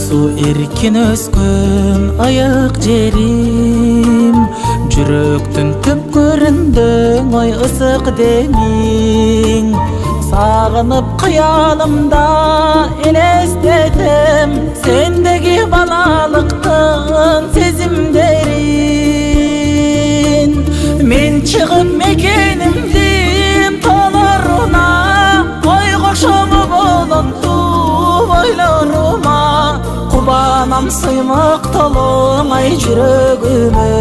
Su erkin öskün ayık jerim, Жүрөктүн түпкүрүндө ой ысык демиң. Сагынып кыялымда элестетем сендеги балалыктын сезимдерин. Мен чыгып мекенимдин тоолоруна, ой кошому болонту ойлорума. Кубанам сыймык толоңай жүрөгүмө.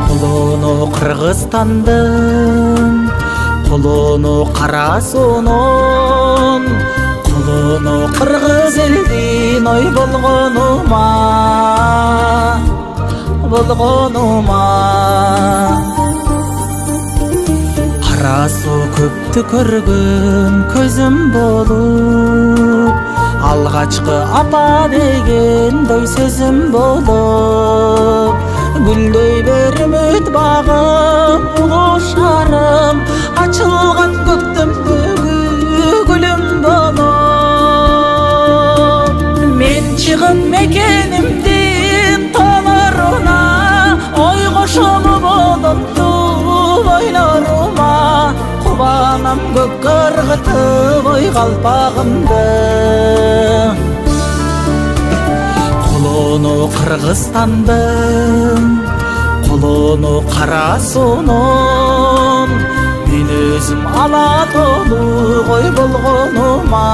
Кулуну Кыргызстандын, кулуну кара суунун, кулуну кыргыз элдин ой болгонума. Кара суу көптү көргөн көзүм болуп, алгачкы апа дегендой сөзүм болуп. Гүлдөй бер үмүт багым, улуу шарым, ачылган көктөмдөгү гүлүм болуп. Мен чыгып мекенимдин тоолоруна, ой кошому болопту ойлорума. Кубанам көккө ыргытып ой калпагымды. Кулуну Кыргызстандын, кулуну кара суунун, мен өзүм ала толук ой болгонума.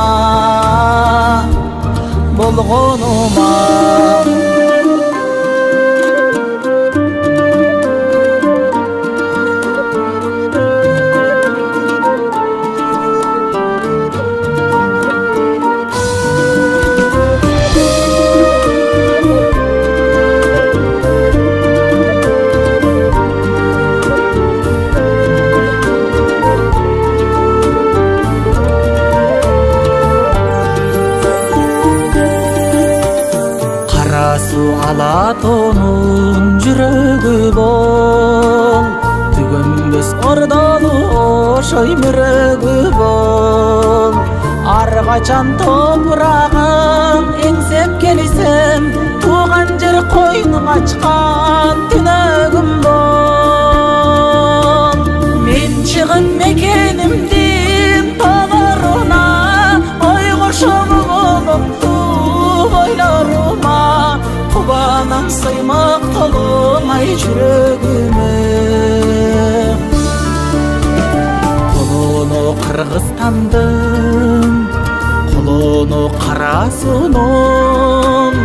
Алатонун жүрөгү бол, түгөнбөс ордолу ошой мүрөгү бол. Ар качан топурагын эңсеп келсем, тууган жер койнум ачкан түнөгүм бол. Мен чыгып мекенимдин тоолоруна, ой кошому болопту ойлорума. Кубанам сыймык толоңай жүрөгүмө. Кулуну Кыргызстандын, кулуну кара суунун,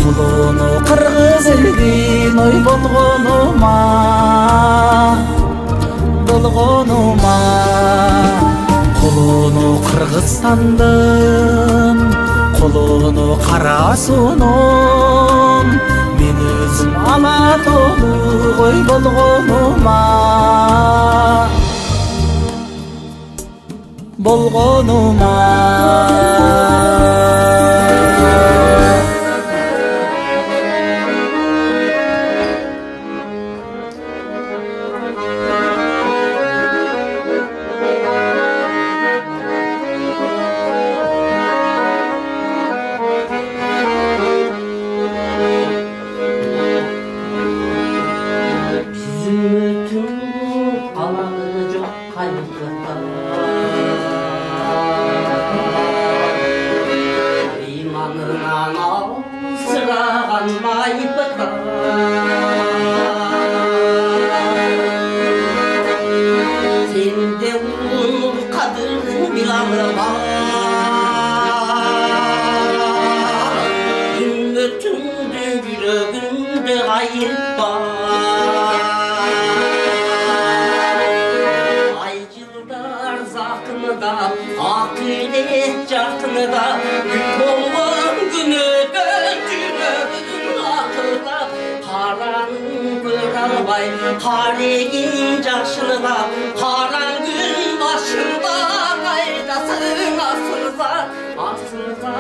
кулуну кыргыз элдин ой болгонума. Кулуну Кыргызстандын, кулуну кара суунун, мен өзүм ала толук ой болгонума. Karigin yaşlığa, karan gün başında kaydasın asılza, asılza.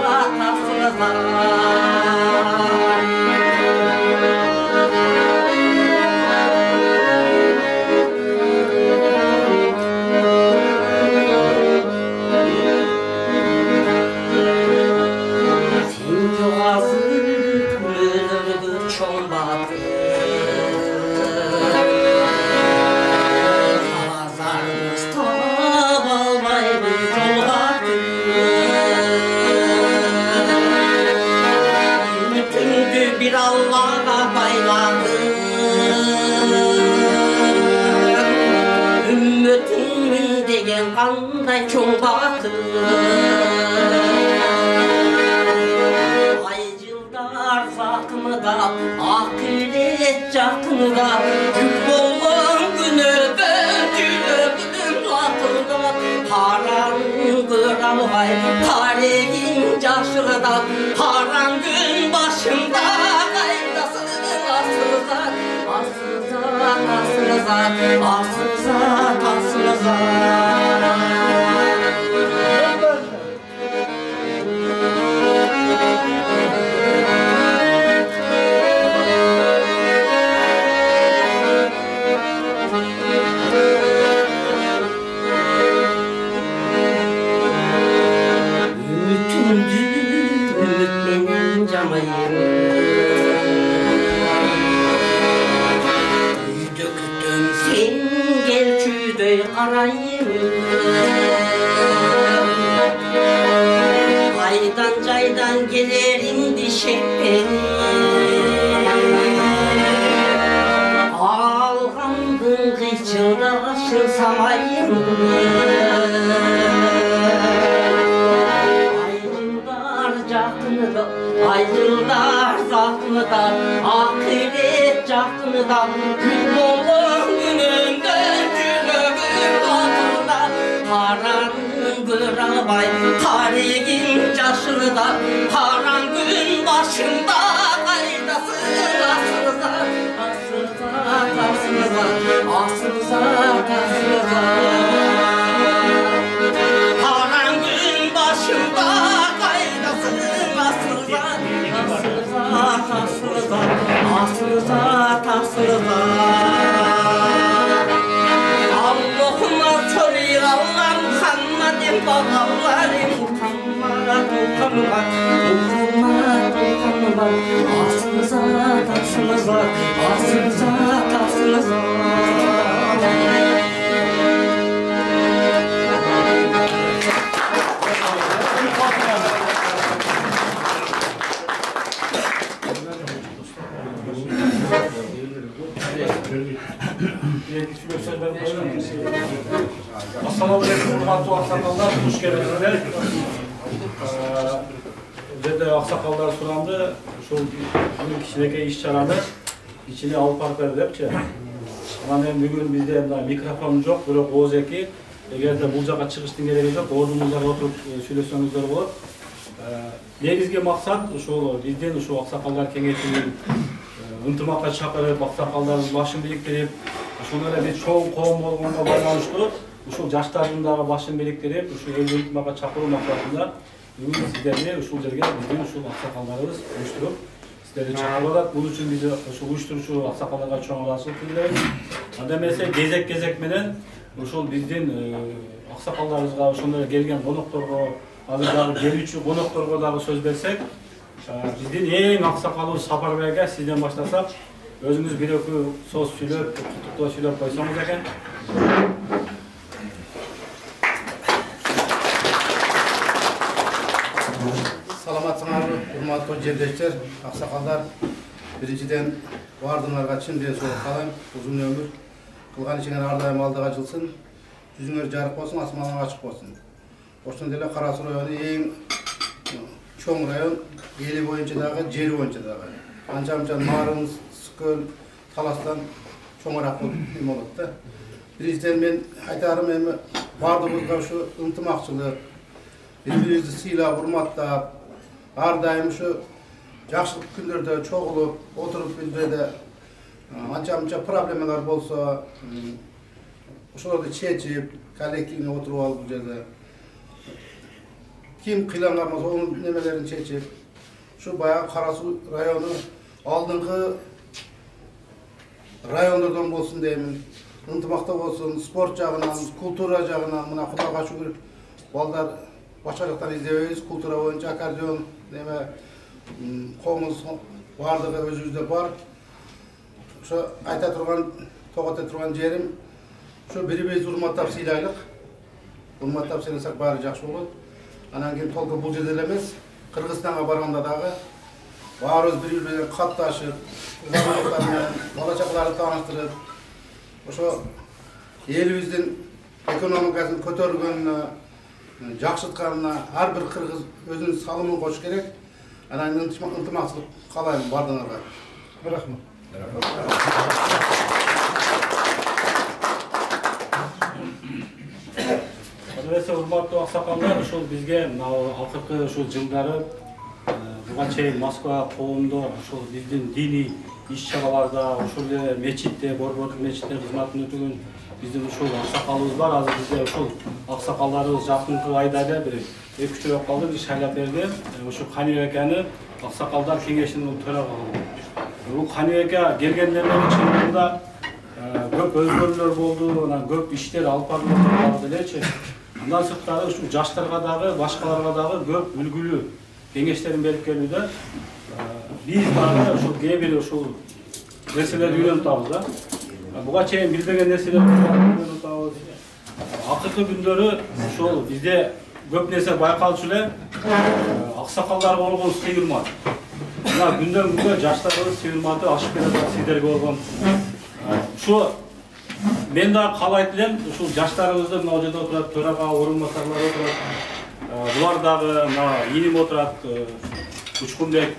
қандай чоң бақыт ай жылдар зақымдап ақирет жақындап жүк болған күнөден жүрегім лапылдап қараңғы алғай тарегін жашырдап қараң күн башымда қайдасың асылзат асылзат асылзат асылзат асылзат үйді күтім сен кел күйдей қарайын қайдан жайдан келеріңді шекпен алғандың қиçıldaşын самайын Ayıllar zaklıdan, ahiret caklıdan Gün olan gününden yüreğim batırdan Karangır albay, karegin caşırdan Karan gün başında kaydasın asılzat Asılzat, asılzat, asılzat, asılzat Karan gün başında asılzat, asılzat Allah'ıma soruyor Allah Muhammed'in bağları Muhammed, Muhammed, Muhammed Asılzat, asılzat, asılzat, asılzat Assalamualaikum hurmatly aksakallar, hoş geldinizler. Bizde aksakallar surandı, şu kişileke iş çarаны içine alıp barıp berdilerçi. Ama bugün bizde mikrofon yok, biroq oğuz eki. Eğer de bu jağa çıkıştın gereği yok, ordumuzda oturup söylesenizdер болот. Негизги максат ошол бизден ошо аксакалдар кеңешинин ынтымакка чакырып, аксакалдардын башын бириктирип, ошондой эле бир чоң коом болгонго байланыштуу ушул жаштардын дагы башын бириктирип, ушу элди ынтымакка чакыруу максатында бүгүн сиздерди ушул жерге биздин ушул аксакалдарыбыз уюштуруп сиздерди чакырып атат. Бул үчүн биз ушул уюштуруучу аксакалдарга чоң ыраазычылык билдиребиз. Анда эмесе кезек менен ушул биздин аксакалдарыбызга ошондой келген конокторго азыр дагы келүүчү конокторго дагы сөз берсек, биздин эң аксакалыбыз Сапарбайга сизден баштасак, өзүңүз бир экөө сөз сүйлөп, куттуктоо сүйлөп койсоңуз экен. Саламатсыңарбы, урматтуу жердештер, аксакалдар. Биринчиден баардыгыңарга чын денсаулык каалайм, узун өмүр. Кылган ишиңер ар дайым алдыга жылсын, жүзүңөр жарык болсун, асманың ачык болсун. Ошондой эле Кара Суу району эң чоң район, эли боюнча дагы, жери боюнча дагы. Анча-мынча Нарын, Скөл, Таластан чоңураак болот да. Биринчиден мен айтарым эми баардыгыбызга ушу ынтымакчылык, бири-бирибизди сыйлап, урматтап, ар дайым ушу жакшылык күндөрдө чогулуп, отуруп бир жерде анча-мынча проблемалар болсо, ошолорду чечип, коллективне отуруп алып бул жерде ким кыйланган болсо онун немелерин чечип, ушу баягы Кара Суу району алдыңкы райондордон болсун деймин, ынтымакта болсун, спорт жагынан, культура жагынан, мына Кудайга шүгүр, балдар башка жактан издебейбиз, культура боюнча аккордеон, неме, комуз баардыгы өзүбүздө бар. Ошо айта турган, тогото турган жерим, ошо бири-бирибизди урматтап сыйлайлык. Урматтап сыйласак баары жакшы болот. Анан кийин толку бул жерде эле эмес, Кыргызстанга барганда дагы баарыбыз бири-бири катташып, бала чакаларды тааныштырып, ошо элибиздин экономикасын көтөргөнүнө, жакшыртканына ар бир кыргыз өзүнүн салымын кош керек. Анан ынтымактуулук каалайм бардыгыңарга. Рахмат. Öyleyse hurmatlı aksakallar, uşul bizge akırkı uşul жылдары буга чейин Москва коомдо ушул биздин диний иш-чараларда, ушул мечитте, борбордук мечитте кызматын өтөгөн биздин ушул аксакалыбыз бар. Азыр бизде ушул аксакалдарыбыз жакынкы айда эле бир 2-3 ай калды, биз шайлап берди. Ушул Каныбекени аксакалдар кеңешинин төрагасы. Бул Каныбекке келгендердин чынында көп өзгөрүүлөр болду, анан көп иштер алып барылып элечи. Андан сырткары ушу жаштарга дагы, башкаларга дагы көп үлгүлүү кеңештерин берип келүүдө. Биз дагы ушул кээ бир ушул нерселерди үйрөнүп атабыз да. Буга чейин билбеген нерселерди үйрөнүп атабыз. Акыркы күндөрү ушул бизде көп нерсе байкалчу эле, аксакалдарга болгон сыйырмат. Мына күндөн күнгө жаштарыбыз сыйырматы ашып келатат, сиздерге болгон. Ушу мен да каалайт элем, ушул жаштарыбызды мына жерде отурат, төрага орун басарлар отурат. Булар дагы мына иним отурат, Учкунбек.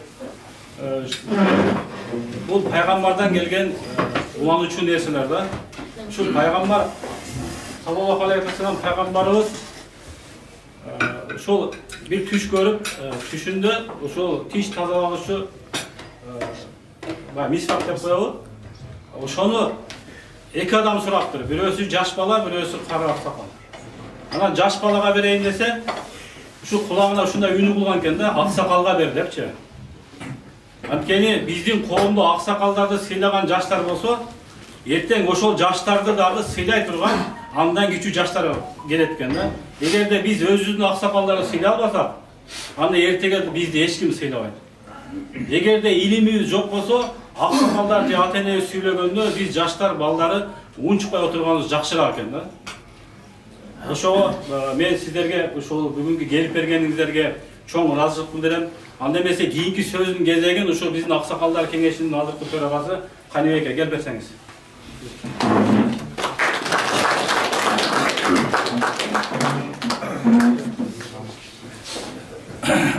Бул пайгамбардан келген улануучу нерселер да. Ушул пайгамбар саллаллаху алейхи ва саллям пайгамбарыбыз ушул бир түш көрүп, түшүндө ушул тиш тазалагычы мисвак деп коебуз. Ошону эки адам сураптыр. Бирөөсү жаш бала, бирөөсү кара аксакал. Анан жаш балага берейин десе, ушу кулагына ушундай үнү кылган экен да, аксакалга бер депчи. Анткени биздин коомдо аксакалдарды сыйлаган жаштар болсо, эртең ошол жаштарды дагы сыйлай турган андан кичүү жаштар келет экен да. Эгерде биз өзүбүздүн аксакалдарды сыйлай албасак, анда эртеге бизди эч ким сыйлабайт. Эгерде илимибиз жок болсо, аксакалдар же ата-энебиз сүйлөгөндө биз жаштар балдары унчукпай отурганыбыз жакшыраак экен да. Ошого мен сиздерге ушул бүгүнкү келип бергениңиздерге чоң ыраазычылык билдирем. Анда эмесе кийинки сөздүн кезегин ушул биздин аксакалдар кеңешинин азыркы төрагасы Каныбекке келип берсеңиз.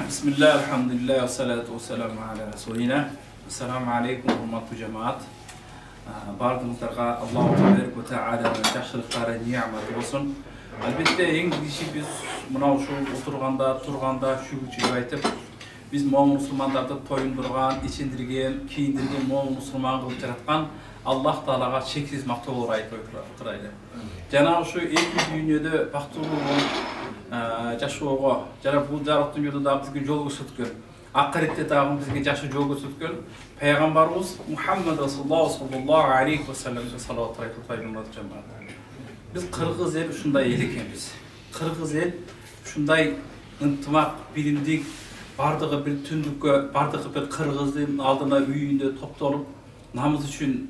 Bismillah, elhamdülillah, ve salatu ve selamu ala Resulina. Esselamu aleykum, hurmatlı cemaat. Bardığınızlarga Allahu Teala'nın yaxşılıkları, nimet olsun. Elbette en kişi biz buna şu turganda şu gücü aytıp biz mu'min Müslümanlarda toyundurgan, içindirgen, kiyindirgen mu'min Müslüman kılıp yaratkan Allah Teala'ga çeksiz maktublar aytıp oturaydı. Cenab-ı şu iki dünyada baktığımız жашоого жана бул жарык дүйнөдө да бизге жол көрсөткөн, акыретте дагы бизге жакшы жол көрсөткөн пайгамбарыбыз Мухаммад саллаллаху алейхи ва салламга салават айтып атайбыз. Биз кыргыз эл ушундай эл экенбиз. Кыргыз эл ушундай ынтымак, биримдик, бардыгы бир түндүккө, бардыгы бир кыргыздын алдына үйүндө топтолуп, намаз үчүн,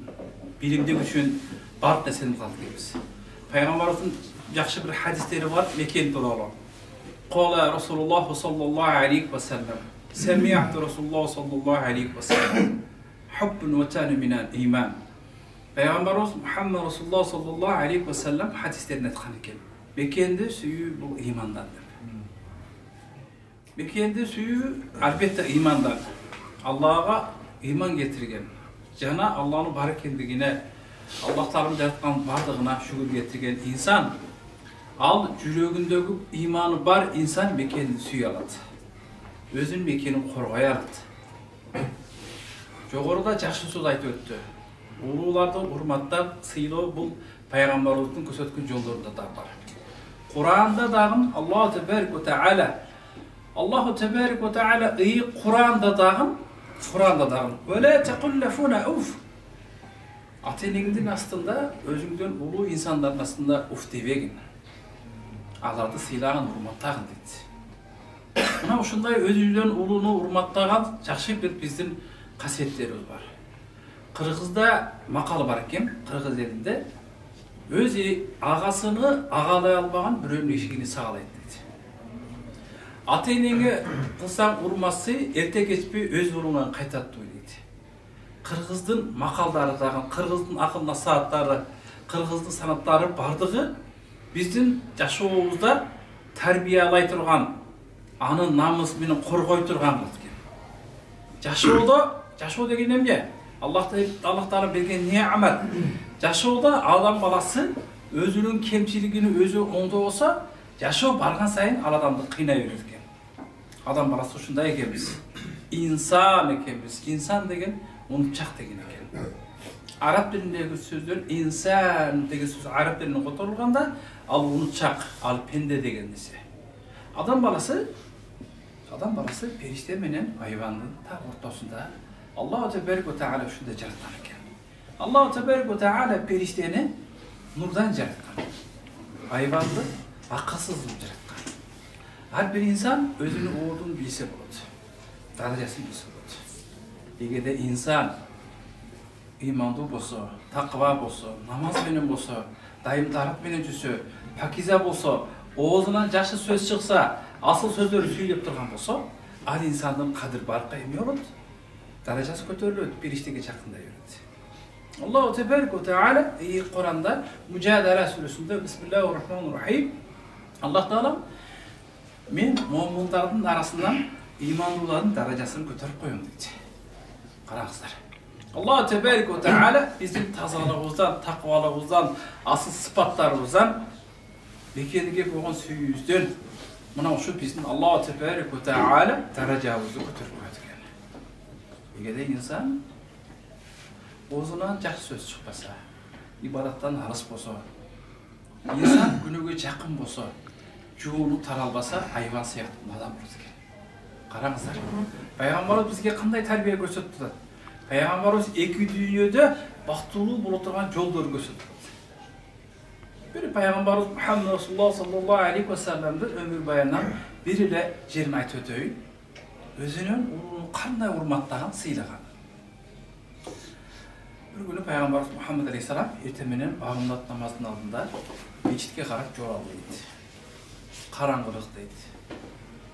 биримдик үчүн бардык нерсени кылат экенбиз. Пайгамбарыбыздын yaxşı bir hadisleri var Mekken turalım. Qala Rasulullah sallallahu aleyhi ve sellem. Semi'tu Rasulullah sallallahu aleyhi ve sellem. Hubbun ve tanu minal iman. Peygamberimiz Muhammed Rasulullah sallallahu aleyhi ve sellem hadislerini etkan eken. Mekken'de suyu bu imandandır. Mekken'de suyu elbette imandan. Allah'a iman getirgen. Cana Allah'ın barakendiliğine, Allah Teala'nın yaratkan bardığına şükür getirgen insan al жүрөгүндөгү иманы бар инсан мекенин сүйө алат. Өзүнүн мекенин коргой алат. Жогоруда жакшы сөз айтып өттү. Улууларды урматтап, сыйлоо бул пайгамбарыбыздын көрсөткөн жолдорунда да бар. Куранда дагы Аллаху Теберик ва Таала и Куранда дагы "Вела тaqulfuna уф". Ата-энеңдин астында өзүңдөн улуу инсандардын астында уф дебегин. Аларды сыйлаган, урматтаган дейт. Мына ушундай өзүнүн улууну урматтаган жакшы бир биздин касиеттерибиз бар. Кыргызда макал бар экен, кыргыз элинде өз агасыны агалай албаган бирөөнүн эшигини сагалайт дейт. Ата-энеңе кылсаң урмасы эрте кечпей өз уулуңан кайтат дейт. Кыргыздын макалдары дагы, кыргыздын акыл насааттары, кыргыздын санаттары бардыгы биздин жашообузда тарбиялай турган, аны намыс менен коргой турган кылат экен. Жашоо деген эмне? Аллах Таала берген неамат. Жашоодо адам баласы өзүнүн кемчилигин өзү оңдобосо, жашоо барган сайын ал адамды кыйнай берет экен. Адам баласы ушундай экенбиз. İnsan ekemiz. İnsan деген унчак деген экен. Араб тилиндеги сөздөн инсан деген сөз араб тилине которулганда, ал унчак, ал пенде деген нерсе. Адам баласы периште менен айвандын так ортосунда Аллах Теберек ва Таала ушундай жараткан экен. Аллах Теберек ва Таала периштени нурдан жараткан. Айванды акылсыз жараткан. Ар бир инсан өзүнүн ордун билсе болот. Darajasını bilse bolot. Эгерде инсан имандуу болсо, таква болсо, намаз менен болсо, дайымдарлык менен жүрсө, пакиза болсо, оозунан жакшы сөз чыкса, асыл сөздөрдү сүйлөп турган болсо, ал инсандын кадыр-баркы эме болот, даражасы көтөрүлөт, периштеге жакындай берет. Аллаху Теберек ва Таала Куранда Мужадала сүрөсүндө Бисмиллахир-Рахманир-Рахим Аллах Таала мен момундардын арасынан имандуулардын даражасын көтөрүп коем дейт. Караңыздар. Аллах Теберек ва Таала биздин тазалыгыбыздан, таквалыгыбыздан, асыл сыпаттарыбыздан, бекениге болгон сүйүүбүздөн мына ушу биздин Аллах Теберек ва Таала даражабызды көтөрүп коет экен. Эгерде инсан оозунан жакшы сөз чыкпаса, ибадаттан алыс болсо, инсан күнөөгө жакын болсо, жууну таралбаса, айван сыяктуу адам болот экен. Караңыздар. Пайгамбарыбыз бизге кандай тарбия көрсөтүп турат? Пайгамбарыбыз эки дүйнөдө бактылуу боло турган жолдорду көрсөтүп турат. Бир пайгамбарыбыз Мухаммад Расулуллах саллаллаху алейхи ва салламдын өмүр баянынан бир эле жерин айтып өтөйүн. Өзүнүн улуун кандай урматтаган, сыйлаган. Бир күнү пайгамбарыбыз Мухаммад алейхиссалам эртең менен багымдат намазынын алдында мечитке карап жол дейт. Караңгылык дейт.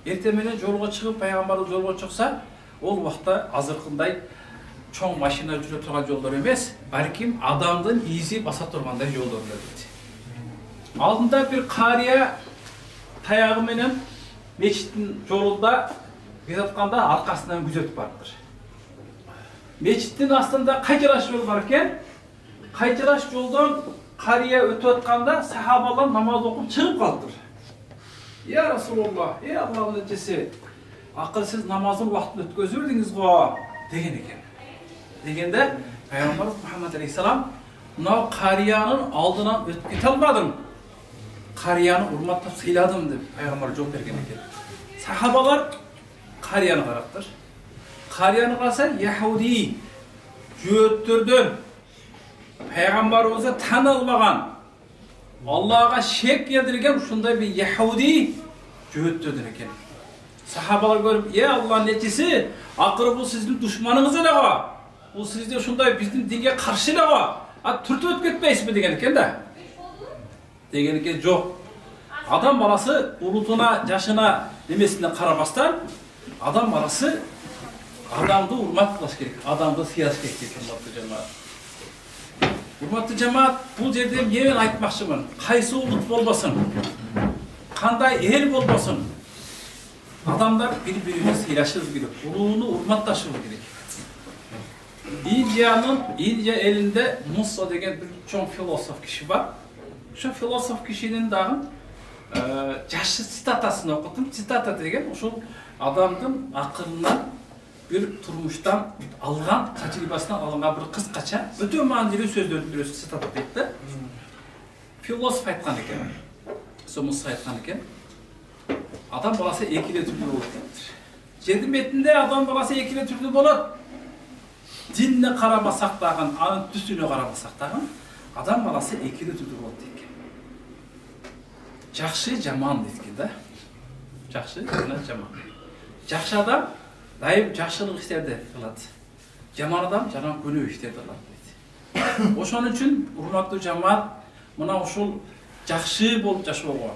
Эртең менен жолго чыгып, пайгамбарыбыз жолго чыкса, ол убакта азыркындай чоң машина жүрө турган жолдор эмес, балким адамдын изи баса тургандай жолдор дейт. Алдында бир кария таягы менен мечиттин жолунда кезатканда аркасынан күзөтүп барыптыр. Мечиттин астында кайчыраш жол бар экен. Кайчыраш жолдон кария өтүп атканда сахабалар намаз окуп чыгып калыптыр. Ya Rasulullah, ey Allah'ın elçisi, akılsız namazın vaktini ötközürdünüz go деген eкен. Degende Peygamberimiz Muhammed Aleyhisselam mına kariyanın aldından ötüp kete almadım. Kariyanı urmatlap sıyladım deb Peygamber жооп берген eкен. Sahabalar kariyani qaraptır. Kariyani qarasa Yahudi jөөттөрдөн Peygamberimizi tanılmagan, Allah'a şek yedirgen uşunday bir Yahudi jөөттөрдөн eкен. Sahabalar görüp, "Ya Allah'ın elçisi, akırı bu sizin düşmanınız ele go. Bu sizde uşunday bizim dinge karşı ele go. Türtüp ötüp ketpeysiz mi?" degen eкен da. Degen eken жоқ. Adam balası ulutuna, yaşına, nemesine karabastan, adam balası adamды urmatlaş gerek, adamды sıyas gerek hurmatlı cemaat. Hurmatlı cemaat, bu жерде мен айтмакчымын. Кайсы улут болбосун, кандай эл болбосун, adamlar bir-birini sıylaşır gerek, uluğunu urmatlaşır gerek. India elinde Musa degen bir çoğun filosof kişi var. Şu filosof kişinin dağın jaşı sitatasını okudum. Sitata degen uşul adamdın akılından bir turmuştan algan, tecrübesinden alıngan bir kıskaça öte manzili sözlerdi bir sitata deydi. Filosof aytkan eken. Musa aytkan eken. Adam balası ekile türlü olur demektir. Жердин метинде адам баласы экиле түрдүү болот. Динне карамасак дагы, анын түсүнө карамасак дагы, адам баласы экиле түрдүү болот дейт. Жакшы, жаман дейт да. Жакшы, жаман. Жакшы адам дайым жакшылык иштерди кылат. Жаман адам жаман күнөө иштерди кылат дейт. Ошон үчүн урматтуу жамаат, мына ушул жакшы болуп жашоого,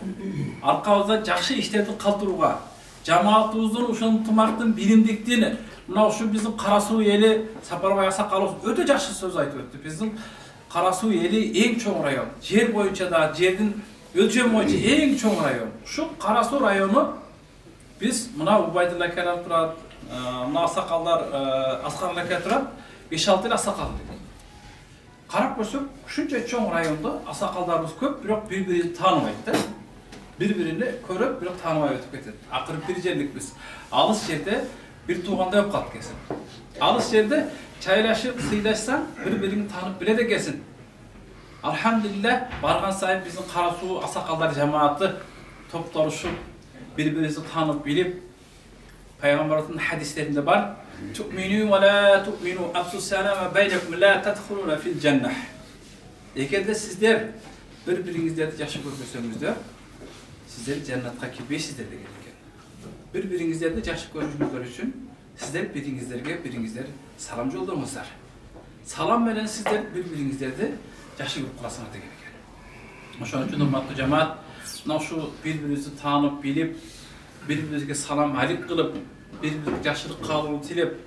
аркабызда жакшы иштерди калтырууга, жамаатыбыздын ушул ынтымактын, биримдиктин, мына ушул биздин Кара Суу эли Сапарбай Аксакалов өтө жакшы сөз айтып өттү. Биздин Кара Суу эли эң чоң район. Жер боюнча да, жердин өлчем боюнча эң чоң район. Ушу Кара Суу району биз мына Убайдулла ака турат, мына аксакалдар Аскар ака турат, 5-6 ел аксакал. Карап көрсөк, ушунча чоң райондо аксакалдарыбыз көп, бирок бири-бирин тааныбайт да. Бири-биrini көрүп, бирок тааныбай өтүп кетет. Акыры бир жерликпиз. Алыс жерде бир туугандай болуп калат экенсиң. Алыс жерде чайлашып, сыйлашсаң, бири-бириңди таанып билет экенсиң. Алхамдулилlah, барган сайын биздин Кара Суу аксакалдар жамааты топтолушуп, бири-бирибизди таанып билип, пайгамбардын хадистеринде бар: "Ту'мину ва ла ту'мину абсусалама байнакум ла тадхулуна фил жаннah." Эгерде сиздер бири-бириңиздерди жакшы көрбөсөңүздөр, сиздер жаннатка кирбейсиздер деген экен. Бири-бириңиздерди жакшы көрүшүңүздөр үчүн сиздер бириңиздер салам жолдоңуздар. Салам менен сиздер бири-бириңиздерди жакшы көрүп каласыңар деген экен. Ошон үчүн урматтуу жамаат, мына ушу бири-бирибизди таанып билип, бири-бирибизге салам алик кылып, бири-бирибизге жакшылык каалоо тилеп,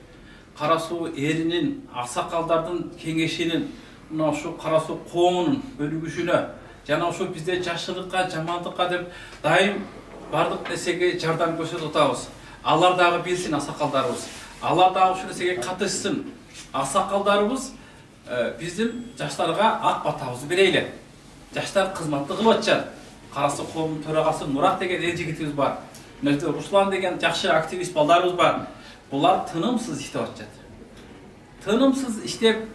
Кара Суу элинин, аксакалдардын кеңешинин, мына ушу Кара Суу коомунун өнүгүшүнө, жана ушу бизде жакшылыкка, жамандыкка деп дайым бардык нерсеге жардам көрсөтүп атабыз. Алар дагы билсин аксакалдарыбыз. Алар дагы ушул нерсеге катышсын. Аксакалдарыбыз биздин жаштарга ак батабызды берейле. Жаштар кызматты кылып атышат. Кара Суу коомунун төрагасы Нурак деген эл жигитибиз бар. Мына Руслан деген жакшы активист балдарыбыз бар. Булар тынымсыз иштеп атышат. Тынымсыз иштеп,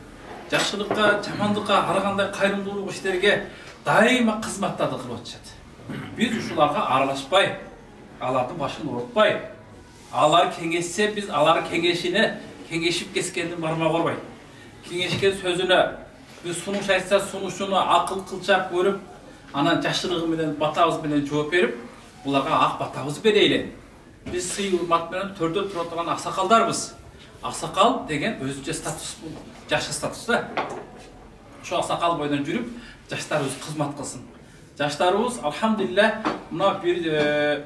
жакшылыкка, жамандыкка, ар кандай кайрымдуулук иштерге дайыма кызматтарды кылып атышат. Биз ушуларга аралашпай, алардын башын оорутпай, алар кеңешсе биз алар кеңешине кеңешип кескендин бармак урбай. Кеңешкен сөзүнө биз сунуш айтса сунушуну акыл кылчак көрүп, анан жакшылыгы менен батабыз менен жооп берип, буларга ак батабызды берейле. Биз сый урмат менен төрдө тура турган аксакалдарбыз. Аксакал деген өзүнчө статус, жакшы статус да. Ошо аксакал бойдон жүрүп, жаштарыбыз кызмат кылсын. Жаштарыбыз алхамдулилlah, мына бир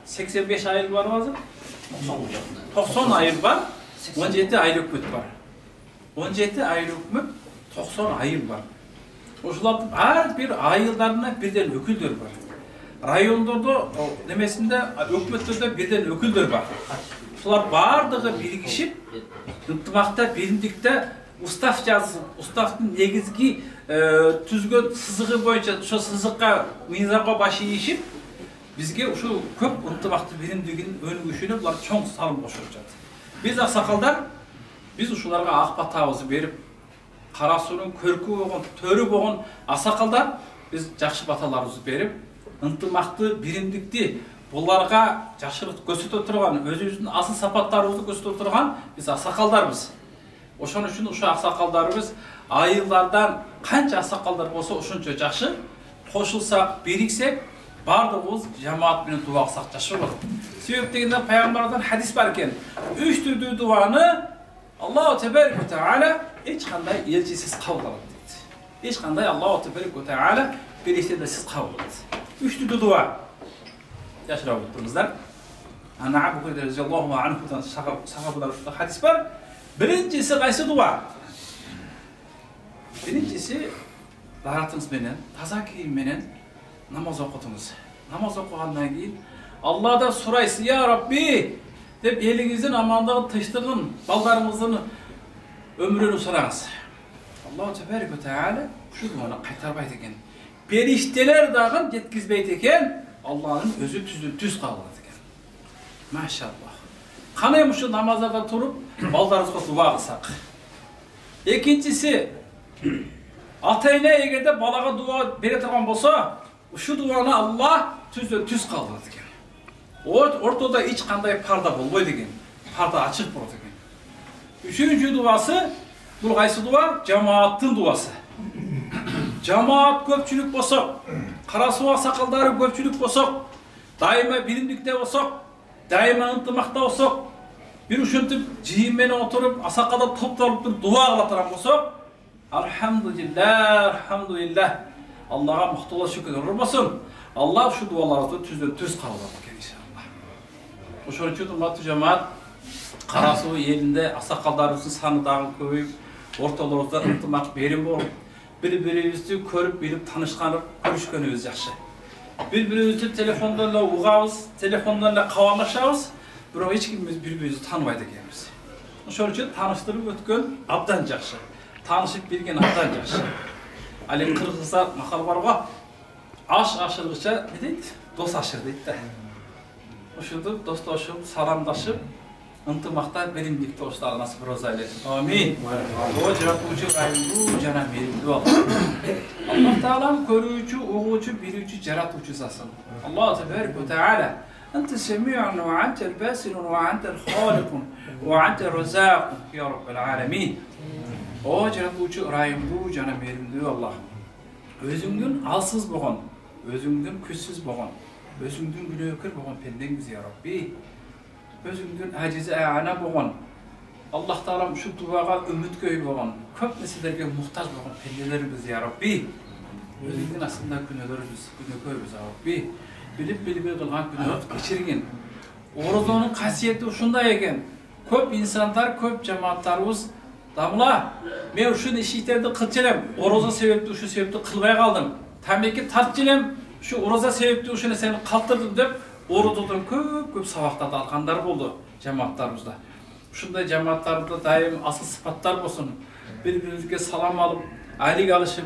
85 айыл бар азыр. 90 айыл бар, 17 айыл өкмөт бар. 17 айыл өкмөт, 90 айыл бар. Ошолардын ар бир айылдарына бирден өкүлдөр бар. Райондордо немесинде өкмөттөрдө бирден өкүлдөр бар. Ушулар бардыгы биригишип, ынтымакта, биримдикте устав жазып, уставдын негизги түзгөн сызыгы боюнча ошо сызыкка мыйзамга баш ийишип, бизге ушул көп ынтымакты биримдигин өнүгүшүнө булар чоң салым кошуп жатат. Биз аксакалдар, биз ушуларга ак батабызды берип, Кара Суунун көркү болгон, төрү болгон аксакалдар биз жакшы баталарыбызды берип, ынтымакты, биримдикти буларга жакшылык көрсөтө турган, өзүбүздүн асыл сапаттарыбызды көрсөтө турган биз аксакалдарбыз. Ошон үчүн ушу аксакалдарыбыз айылдардан канча аксакалдар болсо ошончо жакшы. Кошулсак, бириксек, бардыгыбыз жамаат менен дуа кылсак жакшы болот. Себеп дегенде пайгамбардан хадис бар экен. 3 түрдүү дуаны Аллаху Тебарак ва Тааля эч кандай элчисиз кабыл алат дейт. Эч кандай Аллаху Тебарак ва Тааля бериштерде сиз кабыл алат. 3 түрдүү дуа. Жашырап отурыңуздар. Ана Абу Хурайра разияллаху анхудан сахабалар хадис бар. Биринчиси кайсы дуа? Биринчиси баратыңыз менен, таза кийим менен намаз окутуңуз. Намаз окугандан кийин Алладан сурайсыз, "Я Рабби" деп элиңиздин амандыгын, тынчтыгын, балдарыңыздын өмүрүн сураңыз. Аллаху Тебарак ва Тааля ушу дуаны кайтарбайт экен. Периштелер дагы жеткизбейт экен. Алланын өзү түз кабыл алат экен. Машаллах. Кане ушу намаздарда туруп, балдарыбызга дуа кылсак. Экинчиси, ата-эне эгерде балага дуа бере турган болсо, ушу дуаны Аллах түз кабыл алат экен. Ортодо эч кандай парда болбойт экен. Парда ачык болот экен. Үчүнчү дуасы, бул кайсы дуа? Жамааттын дуасы. Жамаат көпчүлүк болсок, Кара Суу аксакалдары көпчүлүк болсок, дайыма биримдикте болсок, дайыма ынтымакта болсок, бир ушинтип жыйын менен отуруп, аксакалдар топтолуп дуа кыла турган болсок, алхамдулилlah, Аллага мактуулар шүкүрлөр болсун. Аллах ушу дуаларыбызды түз кабыл алат экен иншаллах. Ошон үчүн урматтуу жамаат, Кара Суу элинде аксакалдарыбыздын саны дагы көбөйүп, ортолорубузда ынтымак берим болуп, бири-бирибизди көрүп, билип, таанышканып, көрүшкөнүбүз жакшы. Bir-birimizni telefonlarla uğabız, telefonlarla kavanlaşabız. Biro hiç kimimiz bir-birimizni tanımaydı ekanmiz. Ошол үчүн таныштырып өткөн абдан жакшы. Танышып берген абдан жакшы. Ал эми кыргызда макал бар го. Аш ашыргыча не дейт? Дос ашыр дейт да. Ошентип достошуп, саламдашып, ынтымакта беримдикте оштар насып роза эйлесин. Амин. О жаратуучу райымдуу жана меримдүү Аллах Таалам көрүүчү, угуучу, билүүчү, жаратуучу засын. Аллах Тебарак ва Тааля أنت سميع وأنت الباسل وأنت الخالق وأنت الرزاق يا رب العالمين. O жаратуучу райымдуу жана меримдүү Аллах. Өзүңдүн алсыз болгон, өзүңдүн күчсүз болгон, өзүңдүн күнөөкөр болгон пендеңиз я Rabbi. Өзүңдүн ажиз ана болгон. Аллах Таалам ушу дубага үмүткөй болгон, көп нерселерге муктаж болгон пенделерибиз я Rabbi. Өзүңдүн астында күнөөлөрүбүз ya Rabbi. Bilip kılgan günahı geçirgin. Oruçlunun kasiyeti uşunday eken. Köp insanlar, köp cemaatlarımız damla. Men uşun işitlerdi kılçelem. Oruza sebepli, uşu sebepli kılmaya kaldım. Tabii tartçelem, şu oruza sebepli uşunu seni kaltırdım deyip oruçludan köp sabahlarda alkanlar buldu cemaatlarımızda. Uşunday cemaatlarımızda daim asıl sıfatlar olsun. Birbirimizge salam alıp, aylık alışıp,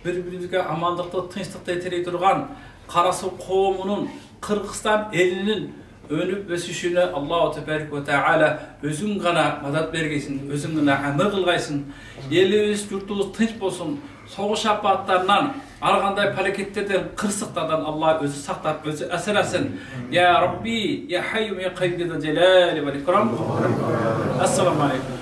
birbirimizge amanlıkta, tınçlıkta yeterey durgan, Karası qoğumunun, Kırgızstan elinin önüp ösüşüne Allahu Tebarek ve Teala özün gana madat bergeysin, özün gana amir kılgaysın, elimiz, yurtumuz tınç bolsun, soğuş apatlarından, arğanday hareketlerden, kırsıklardan Allah özü saklar, özü esirlesin. Ya Rabbi, Ya Hayyum, Ya Kayyum, Celali ve İkram. Esselamu Aleyküm.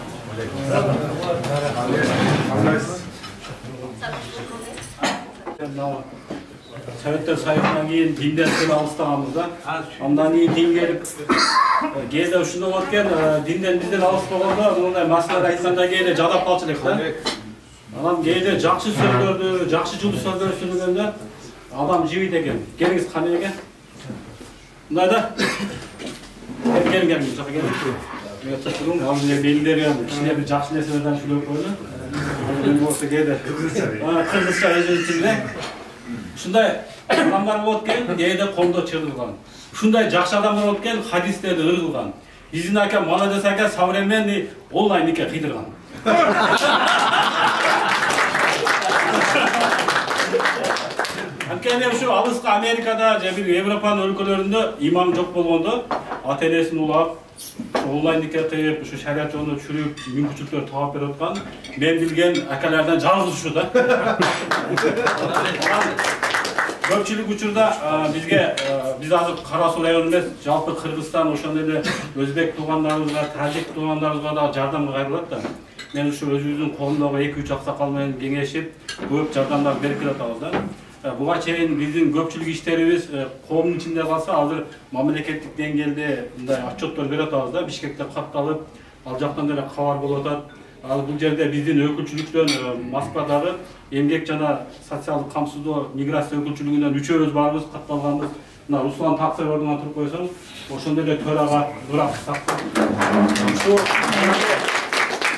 Советтер сайысынан кейін динден сел алыстағанбызда. Андан кейін дин келіп, кезде ушундай болот экен, динден бизден алыс болгондо, мындай маселелер айтканда кээде жадап калчу элек да. Анан кээде жакшы сөздөрдү, жакшы жылуу сөздөр сүйлөгөндө адам жибейт экен. Келиңиз кандай экен? Мындай да. Келин, бул жака келиңиз. Мен чыгым, ал жерде белгилерген кичине бир жакшы нерселерден сүйлөп койду. Мен болсо кээде. Кыргызча өзүнүн тилинде. Ушундай адамдар болот экен, кээде колдо чыгылган. Ушундай жакшы адамдар болот экен, хадистерди ыргылган. Биздин ака молодец ака современный онлайн нике кыйдырган. Анткени ушу алыскы Америкада же бир Европанын өлкөлөрүндө имам жок болгондо ата энесин улап, онлайн нике кыйып, ушу шарият жолуна түшүрүп, мүмкүнчүлүктөр таап берип аткан мен билген акалардан жалгыз ушу да. Көпчүлүк учурда биз азыр Кара Суу району эмес, жалпы Кыргызстан, ошондой эле өзбек туугандарыбызга, тажик туугандарыбызга да жардам кайрылат да. Мен ушу өзүбүздүн колумдагы 2-3 аксакал менен кеңешип, көп жардамдар берип келатабыз да. Буга чейин биздин көпчүлүк иштерибиз коомдун ичинде калса, азыр мамлекеттик деңгээлде мындай отчеттор берип атабыз да, Бишкекте катталып, ал жактан деле кабар болуп атат. Ал бул жерде биздин өкүлчүлүктөн Москвадагы эмгек жана социалдык камсыздоо миграция өкүлчүлүгүнөн үчөөбүз барбыз, катталганбыз. Мына Руслан Таксыр ордуна туруп койсоң, ошондой эле төрага Нурак Сактар. Ушу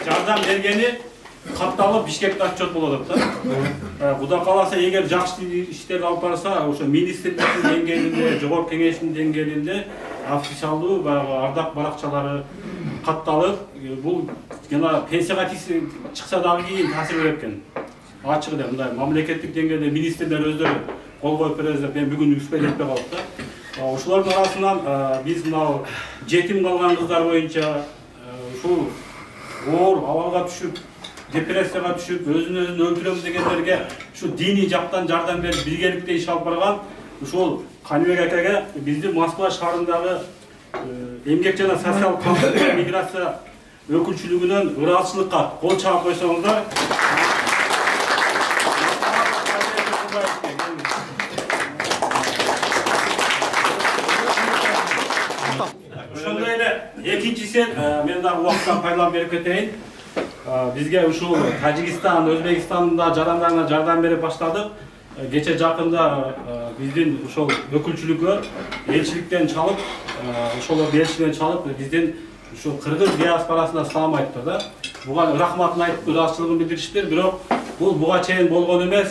жардам бергени катталып Бишкекте отчет болот да. Кудай кааласа, эгер жакшы иштерди алып барса, ошо министрликтин деңгээлинде, жогорку кеңештин деңгээлинде официалдуу баягы ардак баракчалары катталып, бул жана пенсияга чыкса дагы кийин таасир берет экен. Ачык эле мындай мамлекеттик деңгээлде министрлер өздөрү кол коюп беребиз деп мен бүгүн үспөй жетпей калып да. Ошолордун арасынан биз мына жетим калган кыздар боюнча ушул оор абалга түшүп, депрессияга түшүп, өзүн өлтүрөм дегендерге ушу диний жактан жардам берип, биргеликте иш алып барган ушул Каныбек акага биздин Москва шаарындагы эмгек жана социалдык камсыздоо миграция өкүлчүлүгүнөн ыраазычылыкка кол чаап койсоңуздар. Ошондой эле экинчиси мен дагы убакыттан пайдаланып берип кетейин. Бизге ушул Тажикстан, Өзбекстанда жарандарына жардам берип баштадык. Кече жакында биздин ошол өкүлчүлүккө элчиликтен чалып, ошолорду элчиден чалып, биздин ушул кыргыз диаспорасына салам айтты да. Буга рахматын айтып, ыраазычылыгын билдиришти, бирок Бул буга чейин болгон эмес.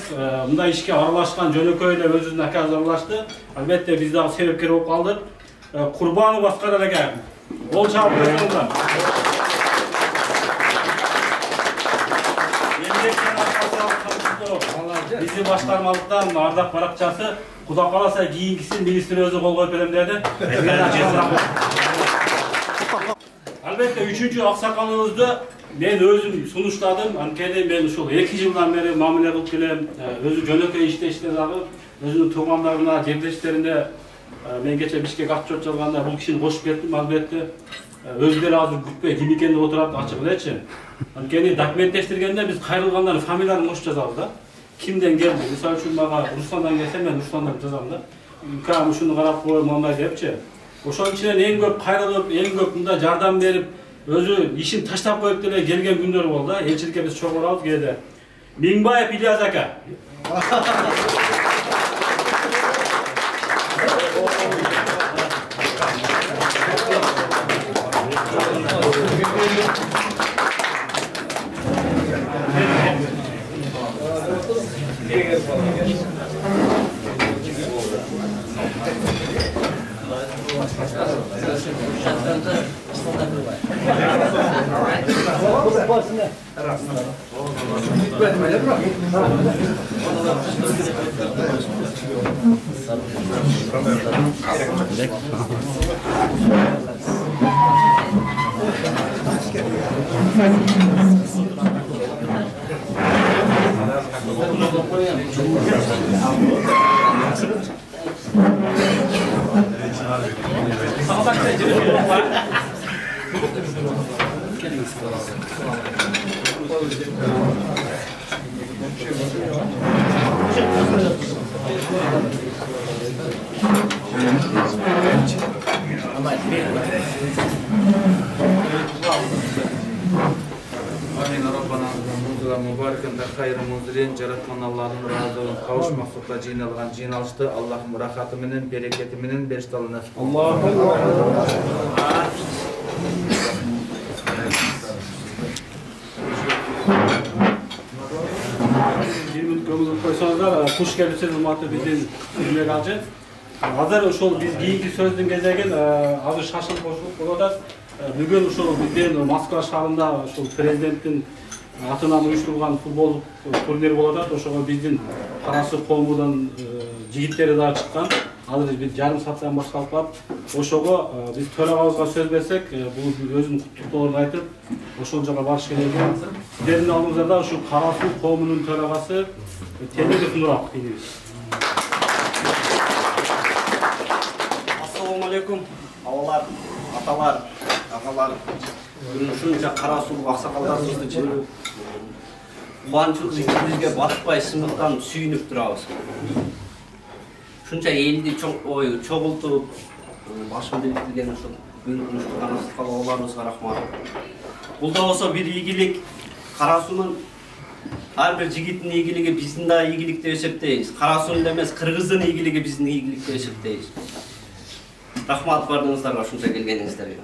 Мындай ишке аралашкан жөнөкөй эле өзүнүн акасы аралашты. Албетте биз дагы себепкер болуп калдык. Курбанов Аскар эке. Ол чабып өзүңүздөр. Bizi başkarmalıktan Ardak Barakçası Kuda kalasa keyingisini ministri özü kol koyup verem dedi. Albatta 3. aksakalımızda ben özüm sunuşladım. Ankede ben şu 2 yıldan beri mamule kılıp gelem. Özü jönökөй işteşte dagı özünün tuğanlarına, cebdeşlerinde ben geçe Bişkek Akçot çalganda bu kişini koşup kettim albatta. Özleri azır gütpey kim ekeni oturup açık eləçi. Ankeni dokumentleştirgende biz kayrılganların familyalarını koşup yazalım da. Kimden geldi? Misal üçün bana Ruslan'dan gelsem ben Ruslan'dan yazalım da. Ülkemi şunu qarap koyup onday deyipçi. Oşonun içinden en köp kayrılıp, en köp bunda jardam berip, özü işin taştap koyup dele gelgen günler boldu. Elçilikке biz çok oraldık geldi. Mingbayev İlyas aka. Жаратқан Аллахның разылығын қауыш мақсатта жиналған жиналышты Аллахның рахаты менен, берекеті менен берішті алына. Kuş gelipsiz umatı bizden bilmek alçı. Hazır uşul biz keyinki sözdün gezegen hazır şaşılıp oladak. Bugün uşul bizden Moskva şahrında uşul prezidentin атынан уюштурулган футбол турнир болуп атат. Ошого биздин Карасы коомунун жигиттери дагы чыккан. Азыр биз жарым сааттан башталып калып, ошого биз төрагабызга сөз берсек, бул өзүнүн куттуктоолорун айтып, ошол жака барыш керек экен. Сиздердин алдыңыздарда ушу Карасы коомунун төрагасы Темирбек Нурак дейбиз. Ассаламу алейкум, абалар, аталар, агалар. Ушунча Карасулук аксакалдарыбызды кубанычыбыз бизге батпай сымыктан сүйүнүп турабыз. Ушунча элди чогултуп, башын бириктирген ушул уюштурган аксакалдарыбызга рахмат. Бул да болсо бир ийгилик. Карасунун ар бир жигиттин ийгилиги биздин да ийгилик деп эсептейбиз. Карасунун эмес, кыргыздын ийгилиги биздин ийгилик деп эсептейбиз. Рахмат бардыгыңыздарга ушунча келгениңиздерге.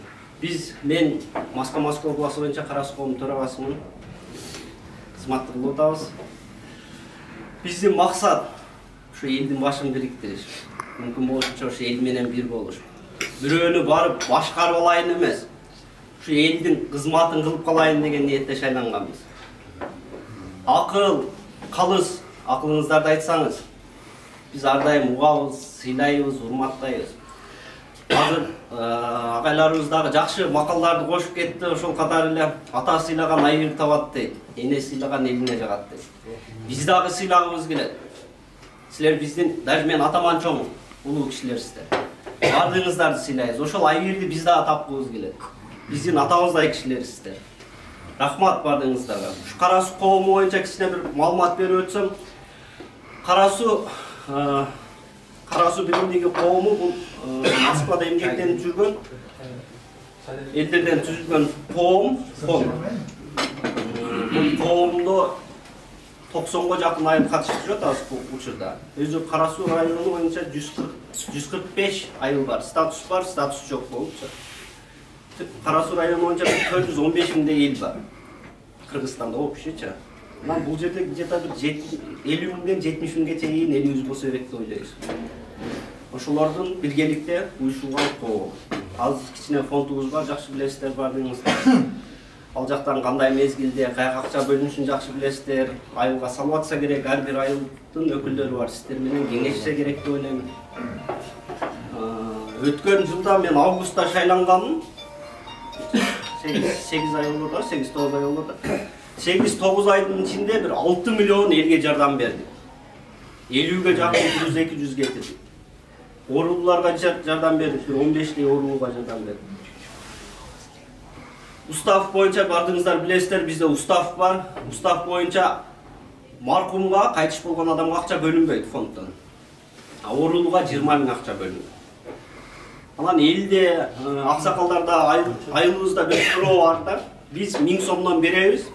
Мен Москва обласы боюнча Карасы коомунун төрагасымын. Кызматты кылып атабыз. Биздин максат ушу элдин башын бириктириш. Мүмкүн болушунча ушу эл менен бир болуш. Бирөөнү барып башкарып алайын эмес. Ушу элдин кызматын кылып калайын деген ниетте шайланганбыз. Акыл, калыс, акылыңыздарды айтсаңыз, биз ар дайым угабыз, сыйлайбыз, урматтайбыз. Азыр агайларыбыз дагы жакшы макалдарды кошуп кетти. Ошол катары эле ата сыйлаган айыр табат дейт, эне сыйлаган элине жагат дейт. Биз дагы сыйлагыбыз келет. Силер биздин, даже мен атаман чоң улуу кишилерсиздер. Бардыгыңыздарды сыйлайбыз. Ошол айырды биз дагы тапкыбыз келет. Биздин атабыздай кишилерсиздер. Рахмат бардыгыңыздарга. Ушу Карасы коому боюнча кичине бир маалымат берип өтсөм, Карасы биримдиги коому бул Москвада эмгектенип жүргөн, элдерден түзүлгөн коом. Бул коомдо 90го жакын айыл катышып жүрөт азыр бул учурда. Өзү Карасы району боюнча 145 айыл бар. Статус бар, статус жок болупчу. Карасы району боюнча 415 миңдей эл бар. Кыргызстанда общийча. Анан бул жерде где-то бир 50 миңден 70 миңге чейин элибиз болсо керек деп ойлойбуз. Ошолордун биргеликте уюшулган коо. Азыр кичине фондубуз бар, жакшы билесиздер бардыгыңыздар. Ал жактан кандай мезгилде каяка акча бөлүнүшүн жакшы билесиздер. Айылга салып атса керек, ар бир айылдын өкүлдөрү бар. Сиздер менен кеңешсе керек деп ойлойм. Өткөн жылда мен августта шайланганмын. 8 ай болду да, 8-9 ай болду да. 8-9 айдын ичинде бир 6 миллион элге жардам бердик. 50ге жакын 200 кетти. Ооруларга жардам бердик, 15 оорууга жардам бердик. Устав боюнча бардыңыздар билесиздер, бизде устав бар. Устав боюнча маркумга кайтыш болгон адамга акча бөлүнбөйт фонддон. Оорулуга 20 миң акча бөлүнөт. Анан элде аксакалдарда айылыбызда бир суроо бар да. Биз 1000 сомдон беребиз.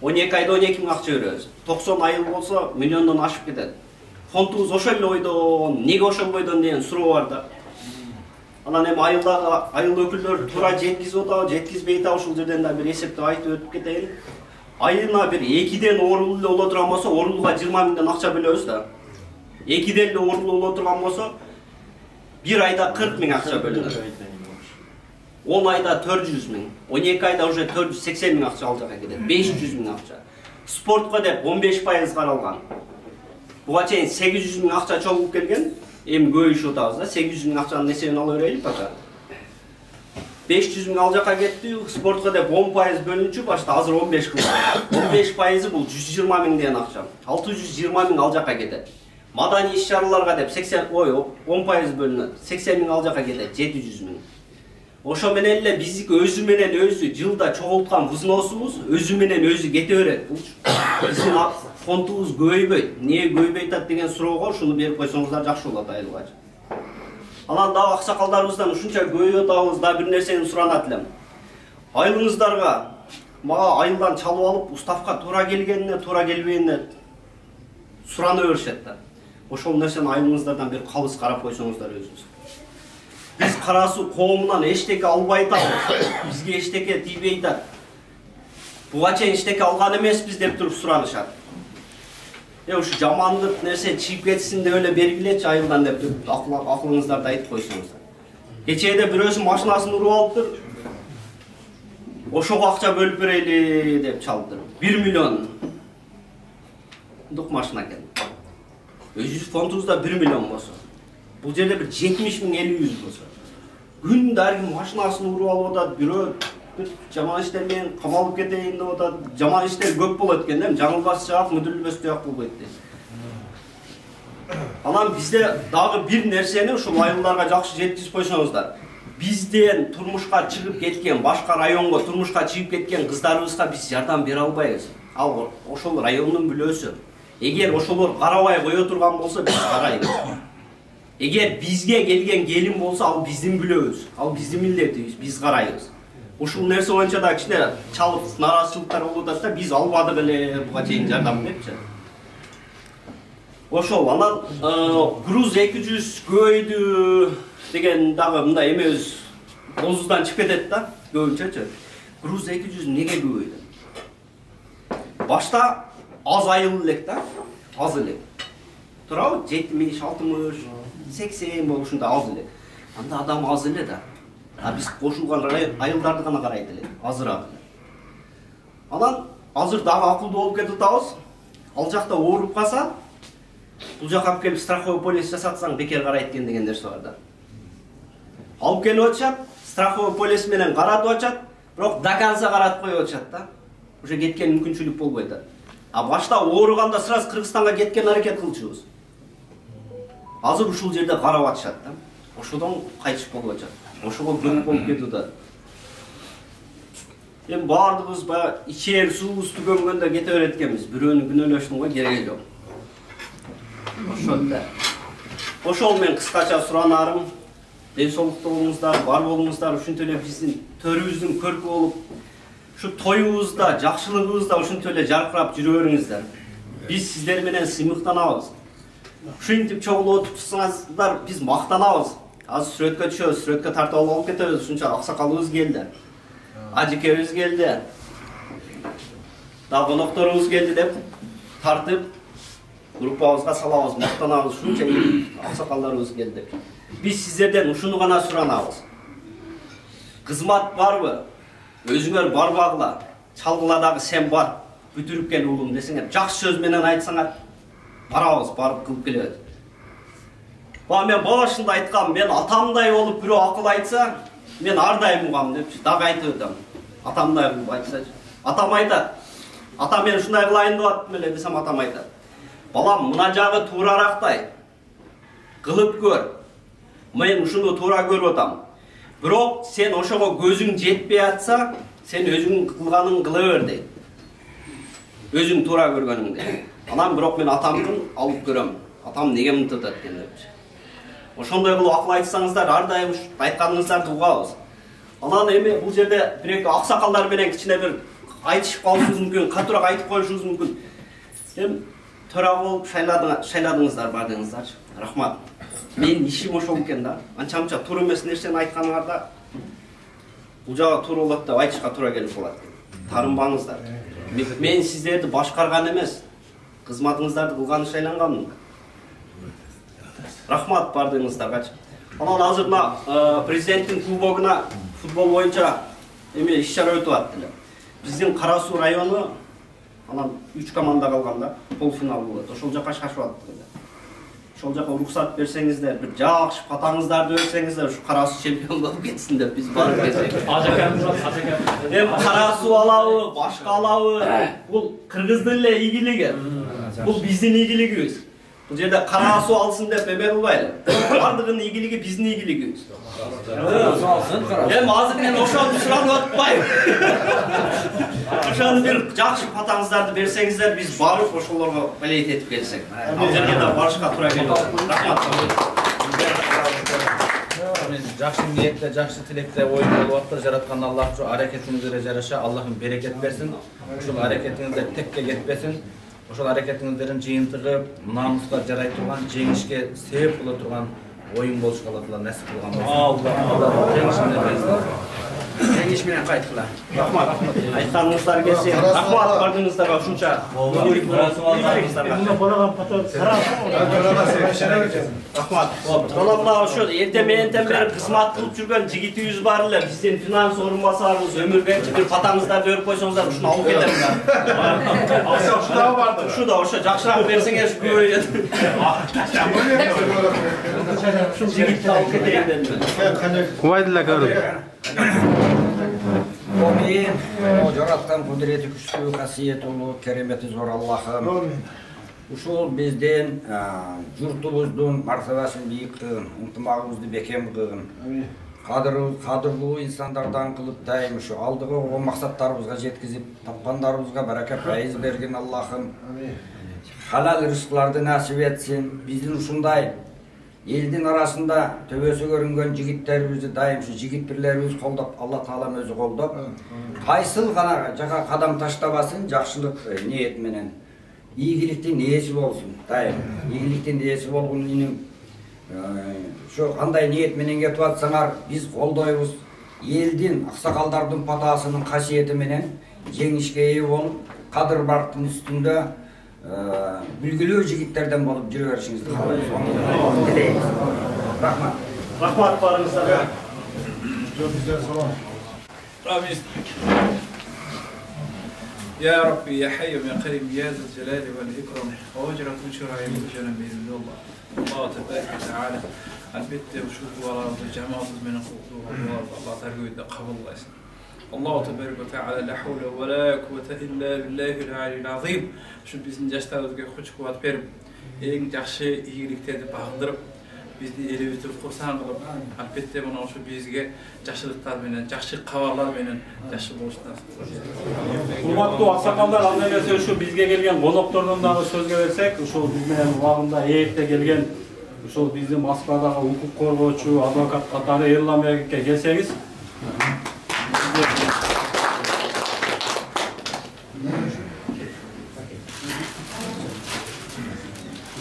12 айда 12 миң акча беребиз. 90 айыл болсо миллиондон ашып кетет. Фондубуз ошол эле ойдон, эмнеге ошол бойдон деген суроо бар да. Анан эми айылдагы айыл өкүлдөрү туура жеткизип атабы, жеткизбей атабы, ушул жерден да бир эсептеп айтып өтүп кетейин. Айына бир 2ден оорулуу эле боло турган болсо, оорулууга 20 миңден акча бөлөбүз да. 2ден эле оорулуу боло турган болсо, bir ayda 40 миң акча бөлүнөт. 10 ayda 400 миң, 12 ayda уже 480 миң акча ал жака кетет. 500 миң акча. Спортко деп 15% каралган. Буга чейин 800 миң акча чогулуп келген. Эми көбөйүшүп атабыз да. 800 миң акчанын эсебин ала берели пока. 500 миң ал жака кетти. Спортко деп 10% бөлүнчү, башта азыр 15 кылды. 15% бул 120 миң деген акча. 620 миң ал жака кетет. Madani iş çağrılarga dep 10% bölünөт. 80 миң ал жака кетет, 700 миң. Ошо менен эле биздики өзү менен өзү жылда чогулткан взносубуз өзү менен өзү кете берет. Биздин фондубуз көбөйбөйт. Эмне көбөйбөйт атат деген суроого ушуну берип койсоңуздар жакшы болот айылга. Анан дагы аксакалдарыбыздан ушунча көбөйүп атабыз да бир нерсени суранат элем. Айылыңыздарга мага айылдан чалып алып уставка туура келгенине, туура келбегенине сурана беришет да. Ошол нерсени айылыңыздардан бир калыс карап койсоңуздар өзүңүз. Биз кара суу коомунан эчтеке албай атабыз. Бизге эчтеке тийбей атат. Буга чейин эчтеке алган эмеспиз деп туруп суранышат. Ушу жамандык нерсе чыйып кетсин деп эле бергилечи айылдан деп акылыңыздарды айтып койсоңуздар. Кечээде бирөөсү машинасын уруп алыптыр. Ошого акча бөлүп берели деп чалыптыр. 1 миллион. Дук машина экен. Өзү фондубузда 1 миллион болсо. Бул жерде бир 70 миң 50 болсо. Күндө ар ким машинасын уруп алып атат, бирөө бир жаман иштер менен камалып кетейин деп атат. Жаман иштер көп болот экен да, жаңылбас жак, мүдүрүлбөс жак болбойт дейт. Анан бизде дагы бир нерсени ушул айылдарга жакшы жеткизип койсоңуздар. Бизден турмушка чыгып кеткен, башка районго турмушка чыгып кеткен кыздарыбызга биз жардам бере албайбыз. Ал ошол райондун бүлөсү. Эгер ошолор карабай кое турган болсо биз карайбыз. Эгер бизге келген келин болсо ал биздин бүлөбүз, ал биздин милдетибиз, биз карайбыз. Ушул нерсе боюнча да кичине чалып нараазычылыктар болуп атат да, биз албадык эле буга чейин жардам депчи. Ошол анан груз 200 көбөйдү деген дагы мындай эмебиз болуздан чыгып кетет да, көбүнчөчү. Груз 200 неге көбөйдү? Башта az айыл элек да, аз элек. Турабы 70, 60, 80 болушунда аз элек. Анда адам аз эле да. Биз кошулган айылдарды гана карайт элек, азыраак. Анан азыр дагы акылдуу болуп кетип атабыз. Ал жакта ооруп калса, бул жака алып келип страховой полис жасатсаң бекер карайт экен деген нерсе бар да. Алып келип атышат, страховой полис менен каратып атышат, бирок до конца каратып коюп атышат да. Уже кеткен мүмкүнчүлүк болбойт да. Башта ооруганда сразу Кыргызстанга кеткен аракет кылчубуз. Азыр ушул жерде карап атышат да. Ошодон кайтыш болуп атышат. Ошого көп болуп кетип атат. Эми баардыгыбыз баягы ичер суубуз түгөнгөндө кете берет экенбиз. Бирөөнү күнөөлөштүңгө кереги жок. Ошол да. Ошол мен кыскача суранарым, ден соолукта болуңуздар, бар болуңуздар, ушинтип эле биздин төрүбүздүн көркү болуп, şu toyubuzda, жакшылыгыбызда ушинтип эле жаркырап жүрө бериңиздер. Биз сиздер менен сыймыктанабыз. Ушинтип чогулуп отурсаңыздар, биз мактанабыз. Азыр сүрөткө түшөбүз, сүрөткө тартып алып кетебиз. Ушунча аксакалыбыз келди. Ажекебиз келди. да конокторубуз келди деп тартып группабызга салабыз, мактанабыз, ушунча аксакалдарыбыз келди деп. Биз сиздерден ушуну гана суранабыз. Кызмат барбы? Өзүңөр барбагыла. Чалгыла дагы сен бар. Бүтүрүп кел уулум десеңер, жакшы сөз менен айтсаңар, барабыз, барып кылып келебиз. Мен башында айткам, мен атамдай болуп бирөө акыл айтса, мен ар дайым угам депчи, дагы айтып өтөм. Атамдай кылып айтсачы. Атам айтат. Ата мен ушундай кылайын деп аттым эле десем, атам айтат. Балам, мына жагы туурарактай. Кылып көр. Мен ушуну туура көрүп атам. Бирок сен ошого көзүң жетпей атса, сен өзүң кылганын кыла бер дейт. Өзүң туура көргөнүңдү. Анан бирок мен атамдын алып көрөм. Атам неге мынтип атат экен депчи. Ошондой кылып акыл айтсаңыздар, ар дайым айтканыңыздарды угабыз. Анан эми бул жерде бир-эки аксакалдар менен кичине бир айтышып калышыбыз мүмкүн, катуураак айтып коюшубуз мүмкүн. Эми тора болуп шайладыңыздар, бардыңыздарчы. Рахмат. Мен ишим ошол экен да. Анча-мынча туура эмес нерсени айтканыңарда бул жагы туура болот деп айтышка туура келип калат. Тарынбаңыздар. Мен сиздерди башкарган эмес, кызматыңыздарды кылганы шайланганмын. Рахмат бардыңыздарга. Анан азыр мына президенттин кубогуна футбол боюнча эме иш-чара өтүп атты. Биздин Кара Суу району анан 3 команда калганда полуфинал болот. Ошол жака шашып аттык. Ошол жака уруксат берсеңиздер, бир жакшы патаңыздарды берсеңиздер, ушу Кара Суу чемпион болуп кетсин деп биз барып келсек. Эми Кара Суу алабы, башка алабы, бул кыргыздын эле ийгилиги. Бул биздин ийгилигибиз. Бул жерде Кара Суу алсын деп эме кылбайлы. Бардыгынын ийгилиги биздин ийгилигибиз. Эми азыр мен ошону суранып атпайм. Ошону бир жакшы патаңыздарды берсеңиздер, биз барып ошолорго балет этип келсек. Бул жерге да барышка туура келип атат. Рахмат. Жакшы ниетте, жакшы тилекте оюн болуп атты. Жараткан Аллах ушу аракетиңизге жараша Аллахым берекет берсин. Ушул аракетиңиздер текке кетпесин. Ошол аракетиңиздердин жыйынтыгы намуска жарай турган, жеңишке себеп боло турган оюн болушка Алла насип кылган болсун. Жеңиш менен кайткыла. Рахмат. Айтканыңыздар келсе, рахмат бардыңыздарга ушунча. Рахмат. Жана ошо эртең-менен бери кызмат кылып жүргөн жигитибиз бар эле. Биздин финанс орун басарыбыз Өмүрбек бир патаңыздарды берип койсоңуздар, ушуну алып кетем. Ошо барды. Ушу да ошо жакшыраак берсеңер көбөйөт. Ушул жигитти алып кетейин дедим. Убайдулла көрүп. Амин. О жараткан кудурети күчтүү, касиети улуу, керемети зор Аллахым. Ушул биздин журтубуздун мартабасын бийик кылгын, ынтымагыбызды бекем кылгын. Кадырлуу инсандардан кылып дайым ушу алдыгы максаттарыбызга жеткизип, тапкандарыбызга барака пайыз берген Аллахым. Халал рызыкларды насип этсин. Биздин ушундай элдин арасында төбөсү көрүнгөн жигиттерибизди дайым ушу жигитпирлерибиз колдоп, Алла Таалам өзү колдоп, кайсыл гана жака кадам таштабасын, жакшылык ниет менен. Ийгиликтин ээси болсун, дайым. Ийгиликтин ээси болгонун ошо кандай ниет менен кетип атсаңар, биз колдойбуз. Элдин, аксакалдардын патасынын касиети менен жеңишке ээ болуп, кадыр барктын үстүндө бүлгүлүү жигиттерден болуп жүрө беришиңизди каалайбыз. Рахмат. Рахмат барыңыздарга. آمين. يا ربي يا حي يا كريم يا ذا الجلال والإكرام وأجرة شرعي وجنا بإذن الله. الله تبارك وتعالى البت وشوف وراء الجماعة من الخطوة الله ترجو قبل الله اسم. الله تبارك وتعالى لا حول ولا قوة إلا بالله العلي العظيم. شو بيزن جستادك خوش قوات بيرم. إن جحشة يجريك بحضر bizni elebitib xursand qilib, albatta mana shu bizga yaxshiliklar bilan, yaxshi xabarlar bilan yaxshi bo'lishni nasib qilsin. Hurmattуу аксакалдар, анда эмесе ушу бизге келген коноктордон дагы сөзгө берсек, ушул биз менен убагында ээкте келген ушул биздин Москвадагы укук коргоочу адвокат катары Эрлан Бекке келсеңиз,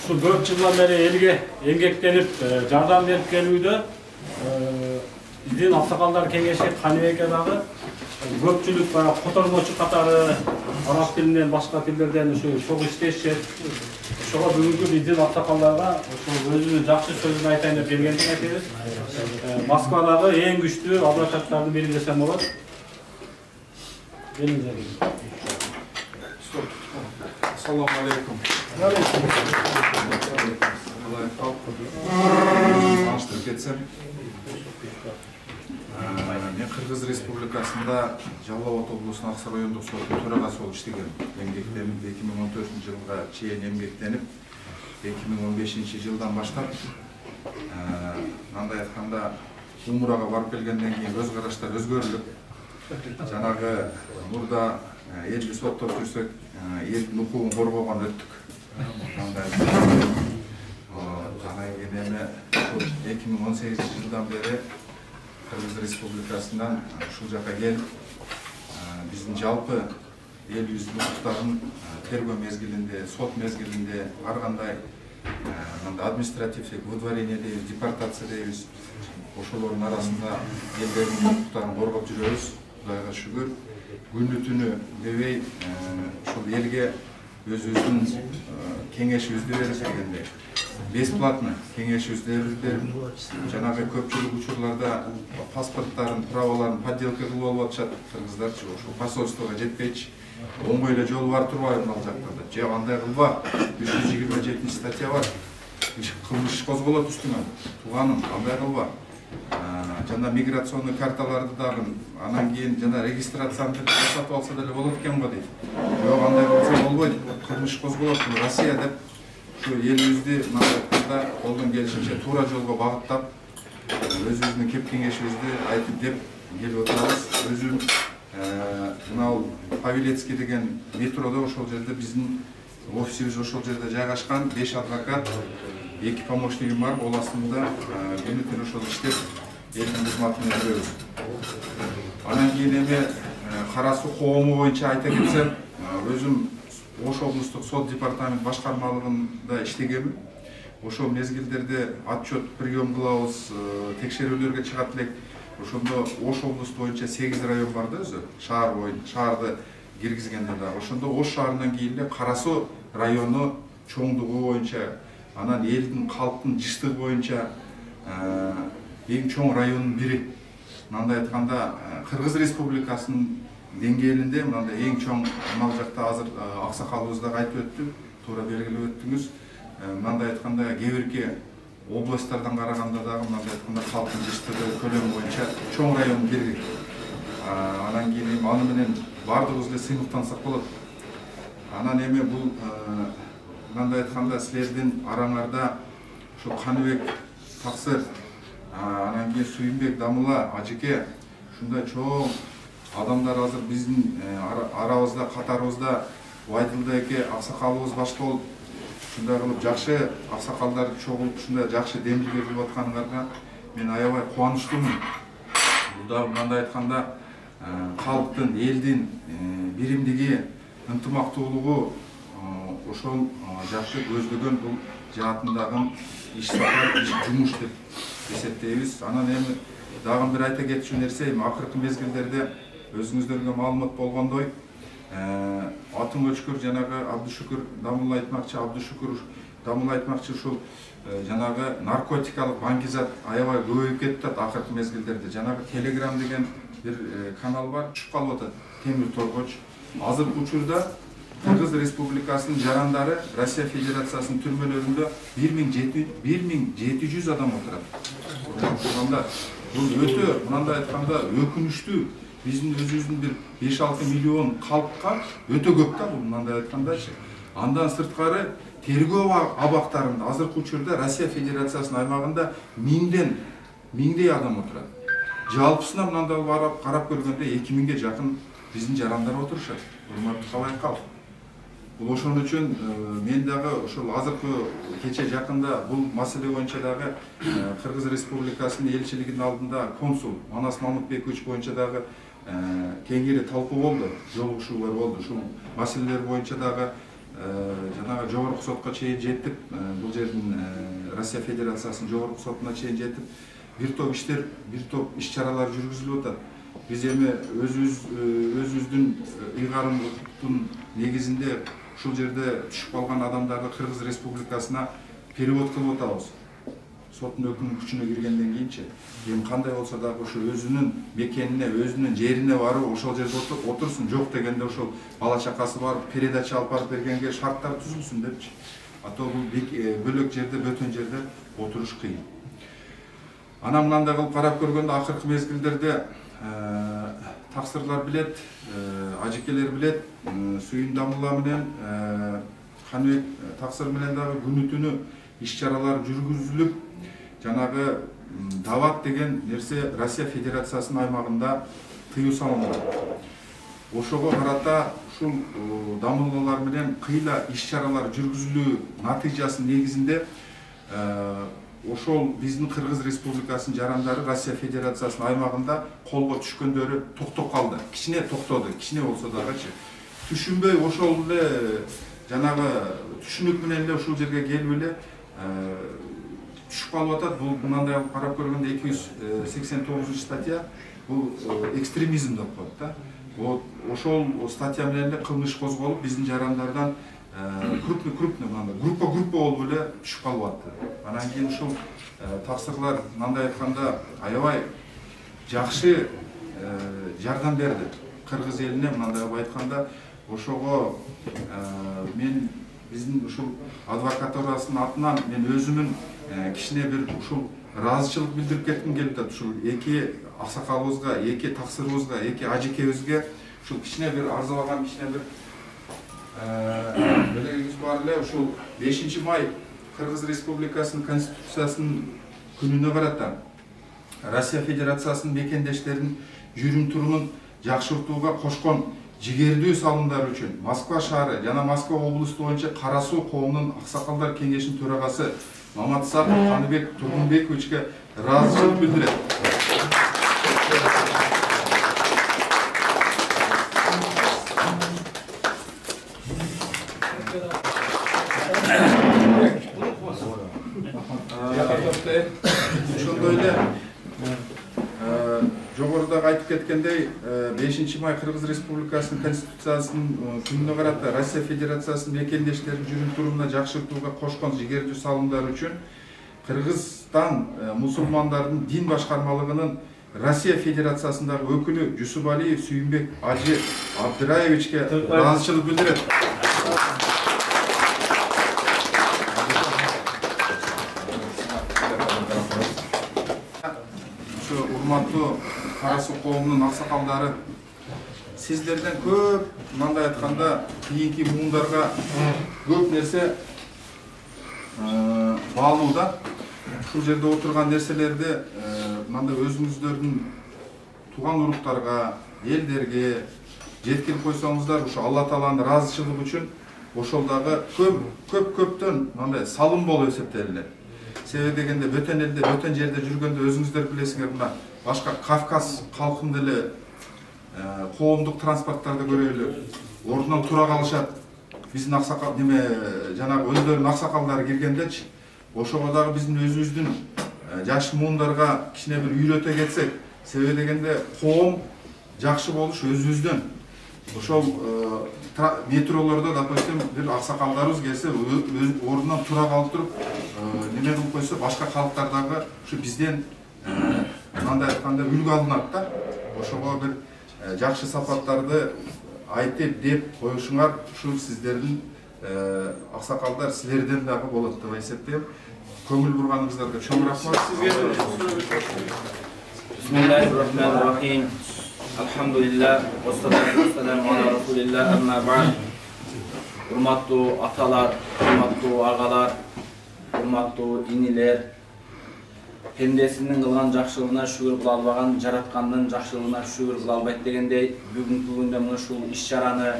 ушул көп жылдан бери элге эмгектенип жардам берип келүүдө биздин Аксакалдар кеңеши Каныбекке дагы көпчүлүк баягы котормочу катары араб тилинен башка тилдерден ушу чогуу иштешет. Ошого бүгүнкү биздин аксакалдарга ошо өзүнүн жакшы сөзүн айтайын деп келгендик айтабыз. Москвадагы эң күчтүү адвокаттардын бири десем болот. Assalamu alaikum. Tanıştırıp etsem, мен Кыргыз Республикасында Жалал облусунун Аксай райондук сотунун төрагасы болуп иштеген. Эмгектенип 2014 жылга чейин эмгектенип, 2015 жылдан баштап мындай айтканда умурага барып келгенден кийин көз караштар өзгөрүлүп, жанагы мурда элди соттоп жүрсөк, элдин укугун коргогон өттүк. Жанагы эме 2018 жылдан бери Кыргыз Республикасынан ушул жака келип, биздин жалпы элибиздин укуктарын тергөө мезгилинде, сот мезгилинде ар кандай административдик выдворение дейбиз, депортация дейбиз. Ошолордун арасында элдердин укуктарын коргоп жүрөбүз. Кудайга шүгүр. Күнү түнү дебей ушул элге өзүбүздүн кеңешибизди берип келгендей. Бесплатно кеңешибизди берип, жанагы көпчүлүк учурларда паспорттарын, праволарын подделка кылып алып атышат кыргыздарчы. Ошол посольствого жетпейчи. Оңгой эле жол бар турбайбы ал жактарда? Же андай кылба. 327 статья бар. Кылмыш козголот үстүнөн. Тууганым, андай кылба. Жана миграционный карталарды дагы анан кийин жана регистрацияны жасатып алса деле болот экен го дейт. Жок, андай кылса болбойт. Кылмыш козголот. Россия деп шу элибизди мындай колдон келишинче туура жолго багыттап, өзүбүздүн кеп кеңешибизди айтып деп келип отурабыз. Өзүм мына Павелецкий деген метродо ошол жерде биздин офисибиз ошол жерде жайгашкан, 5 адвокат, 2 помощнигим бар, ол астында күнү түнү ошол иштеп элдин кызматын жүрөбүз. Анан кийин эми Кара Суу коому боюнча айта кетсем, өзүм Ош облустук сот департамент башкармалыгында иштегенмин. Ошол мезгилдерде отчет прием кылабыз, текшерүүлөргө чыгат элек. Ошондо Ош облус боюнча 8 район бар да өзү, шаарды киргизгенде дагы. Ошондо Ош шаарынан кийин эле Кара Суу району чоңдугу боюнча, анан элдин калктын жыштыгы боюнча эң чоң райондун бири. Мындай айтканда Кыргыз Республикасынын деңгээлинде мындай эң чоң мал жакта азыр аксакалыбыз дагы айтып өттү, туура белгилеп өттүңүз. Мындай айтканда кээ бирки областтардан караганда дагы мындай айтканда калктын жыштыгы көлөмү боюнча чоң райондун бири. Анан кийин аны менен бардыгыбыз эле сыймыктансак болот. Анан эми бул мындай айтканда силердин араңарда ушул Каныбек таксыр, анан кийин Сүйүнбек Дамыла ажеке ушундай чоң адамдар азыр биздин арабызда, катарыбызда Байдылдаеке аксакалыбыз баш болуп, ушундай кылып жакшы аксакалдар чогулуп ушундай жакшы демилге кылып атканыңарга мен аябай кубанычтуумун. Бул да мындай айтканда калктын, элдин биримдиги, ынтымактуулугу ошол жакшы көздөгөн бул жаатындагы иш сапар, иш жумуш деп эсептейбиз. Анан эми дагы бир айта кетчү нерсе, акыркы мезгилдерде өзүңүздөргө маалымат болгондой, атын өчкөр жанагы Абдушукур Дамыла айтмакчы, ушул жанагы наркотикалык баңгизат аябай көбөйүп кетти акыркы мезгилдерде. Жанагы Telegram деген бир канал бар, чүп калып атат, темир торгоч. Азыркы учурда Кыргыз Республикасынын жарандары Россия Федерациясынын түрмөлөрүндө 1700 адам отурат. Бул өтө мындай айтканда өкүнүчтүү. Биздин өзүбүздүн бир 5-6 миллион калкка өтө көп да бул мындай айткандачы. Андан сырткары тергөө абактарында азыркы учурда Россия Федерациясынын аймагында 1000дей адам отурат. Жалпысына мындай барып карап көргөндө 2000ге жакын биздин жарандар отурушат. Урматтуу кабай калк. Бул ошон үчүн мен дагы ошол азыркы кече жакында бул маселе боюнча дагы Кыргыз Республикасынын элчилигинин алдында консул Манас Мамытбекович боюнча дагы кеңири талкуу болду, жолугушуулар болду. Ушул маселелер боюнча дагы жанагы жогорку сотко чейин жетип, бул жердин Россия Федерациясынын жогорку сотуна чейин жетип, bir топ иштер, bir топ иш-чаралар жүргүзүлүп атат. Биз эми өзүбүздүн ыйгарымдын негизинде ушул жерде түшүп калган адамдарды Кыргыз Республикасына перевод кылып атабыз. Соттун өкүмү күчүнө киргенден кийинчи. Эми кандай болсо дагы ошо өзүнүн мекенине, өзүнүн жерине барып, ошол жерде отурсун, жок дегенде ошол бала чакасы барып передача алып барып бергенге шарттар түзүлсүн депчи. Ато бул бөлөк жерде, бөтөн жерде отуруш кыйын. Анан мындай кылып карап көргөндө акыркы мезгилдерде таксырлар билет, ажекелер билет, Суюндамулла менен Каныбек таксыр менен дагы күнү түнү иш-чаралар жүргүзүлүп, жанагы дават деген нерсе Россия Федерациясынын аймагында тыюу салынган. Ошого карата ушул дамылгалар менен кыйла иш-чаралар жүргүзүлүү натыйжасынын негизинде ошол биздин Кыргыз Республикасынын жарандары Россия Федерациясынын аймагында колго түшкөндөрү токтоп калды. Кичине токтоду, кичине болсо дагычы. Түшүнбөй ошол эле жанагы түшүнүк менен эле ушул жерге келип эле түшүп калып атат. Бул мындай карап көргөндө 289 статья бул экстремизм деп коет да. Вот ошол статья менен эле кылмыш козголуп, биздин жарандардан крупный мындай группа болуп эле түшүп калып атты. Анан кийин ушул таксырлар мындай айтканда аябай жакшы жардам берди кыргыз элине. Мындай айтканда ошого мен биздин ушул адвокатурасынын атынан мен өзүмүн кичине бир ушул ыраазычылык билдирип кетким келип атат. Ушул эки аксакалыбызга, эки таксырыбызга, эки ажекебизге ушул кичине бир арзабаган кичине бир белегибиз бар эле. Ушул 5 май Кыргыз Республикасынын Конституциясынын күнүнө карата Россия Федерациясынын мекендештеринин жүрүм турумун жакшыртууга кошкон жигердүү салымдары үчүн Москва шаары жана Москва облусу боюнча Кара Суу коомунун аксакалдар кеңешинин төрагасы Маматсаков Каныбек Тургунбековичке ыраазычылык билдирет. Ошондой эле жогоруда айтып кеткендей 5 май Кыргыз Республикасынын Конституциясынын күнүнө карата Россия Федерациясынын мекендештеринин жүрүм турумуна жакшыртууга кошкон жигердүү салымдары үчүн Кыргызстан мусулмандардын дин башкармалыгынын Россия Федерациясындагы өкүлү Жусупалиев Сүйүнбек Ажы Абдыраевичке ыраазычылык билдирет. Урматтуу Кара Суу коомунун аксакалдары, сиздерден көп мындай айтканда кийинки муундарга көп нерсе баалуу да. Ушул жерде отурган нерселерди мындай өзүңүздөрдүн тууган уруктарга, элдерге жеткирип койсоңуздар, ушу Алла Тааланын ыраазычылыгы үчүн ошол дагы көптөн мындай салым болуп эсептелет. Себеби дегенде бөтөн элде, бөтөн жерде жүргөндө өзүңүздөр билесиңер, мына башка Кавказ калкында эле коомдук транспорттарды көрөлү, ордунан тура калышат. Биздин аксакал неме жанагы өздөрүнүн аксакалдары киргендечи, ошого дагы биздин өзүбүздүн жаш муундарга кичине бир үйрөтө кетсек, себеби дегенде коом жакшы болуш өзүбүздөн. Ошол метролордо, допустим, бир аксакалдарыбыз келсе, ордунан тура калып туруп, неме кылып койсо, башка калктардагы ушу бизден мындай айтканда үлгү алынат да. Ошого бир жакшы сапаттарды айтып деп коюшуңар ушу сиздердин аксакалдар силерден дагы болот деп эсептейм. Көңүл бурганыңыздарга чоң рахмат. Бисмиллахиррахманиррахим. Alhamdulillah, wassalatu wassalamu ala rasulillah, amma ba'd. Hurmattуу аталар, hurmattуу агалар, hurmattуу иниler, пендесинин кылган жакшылыгына шүгүр кыла албаган, жараткандын жакшылыгына шүгүр кыла албайт дегендей, бүгүнкү күндө мына ушул иш-чараны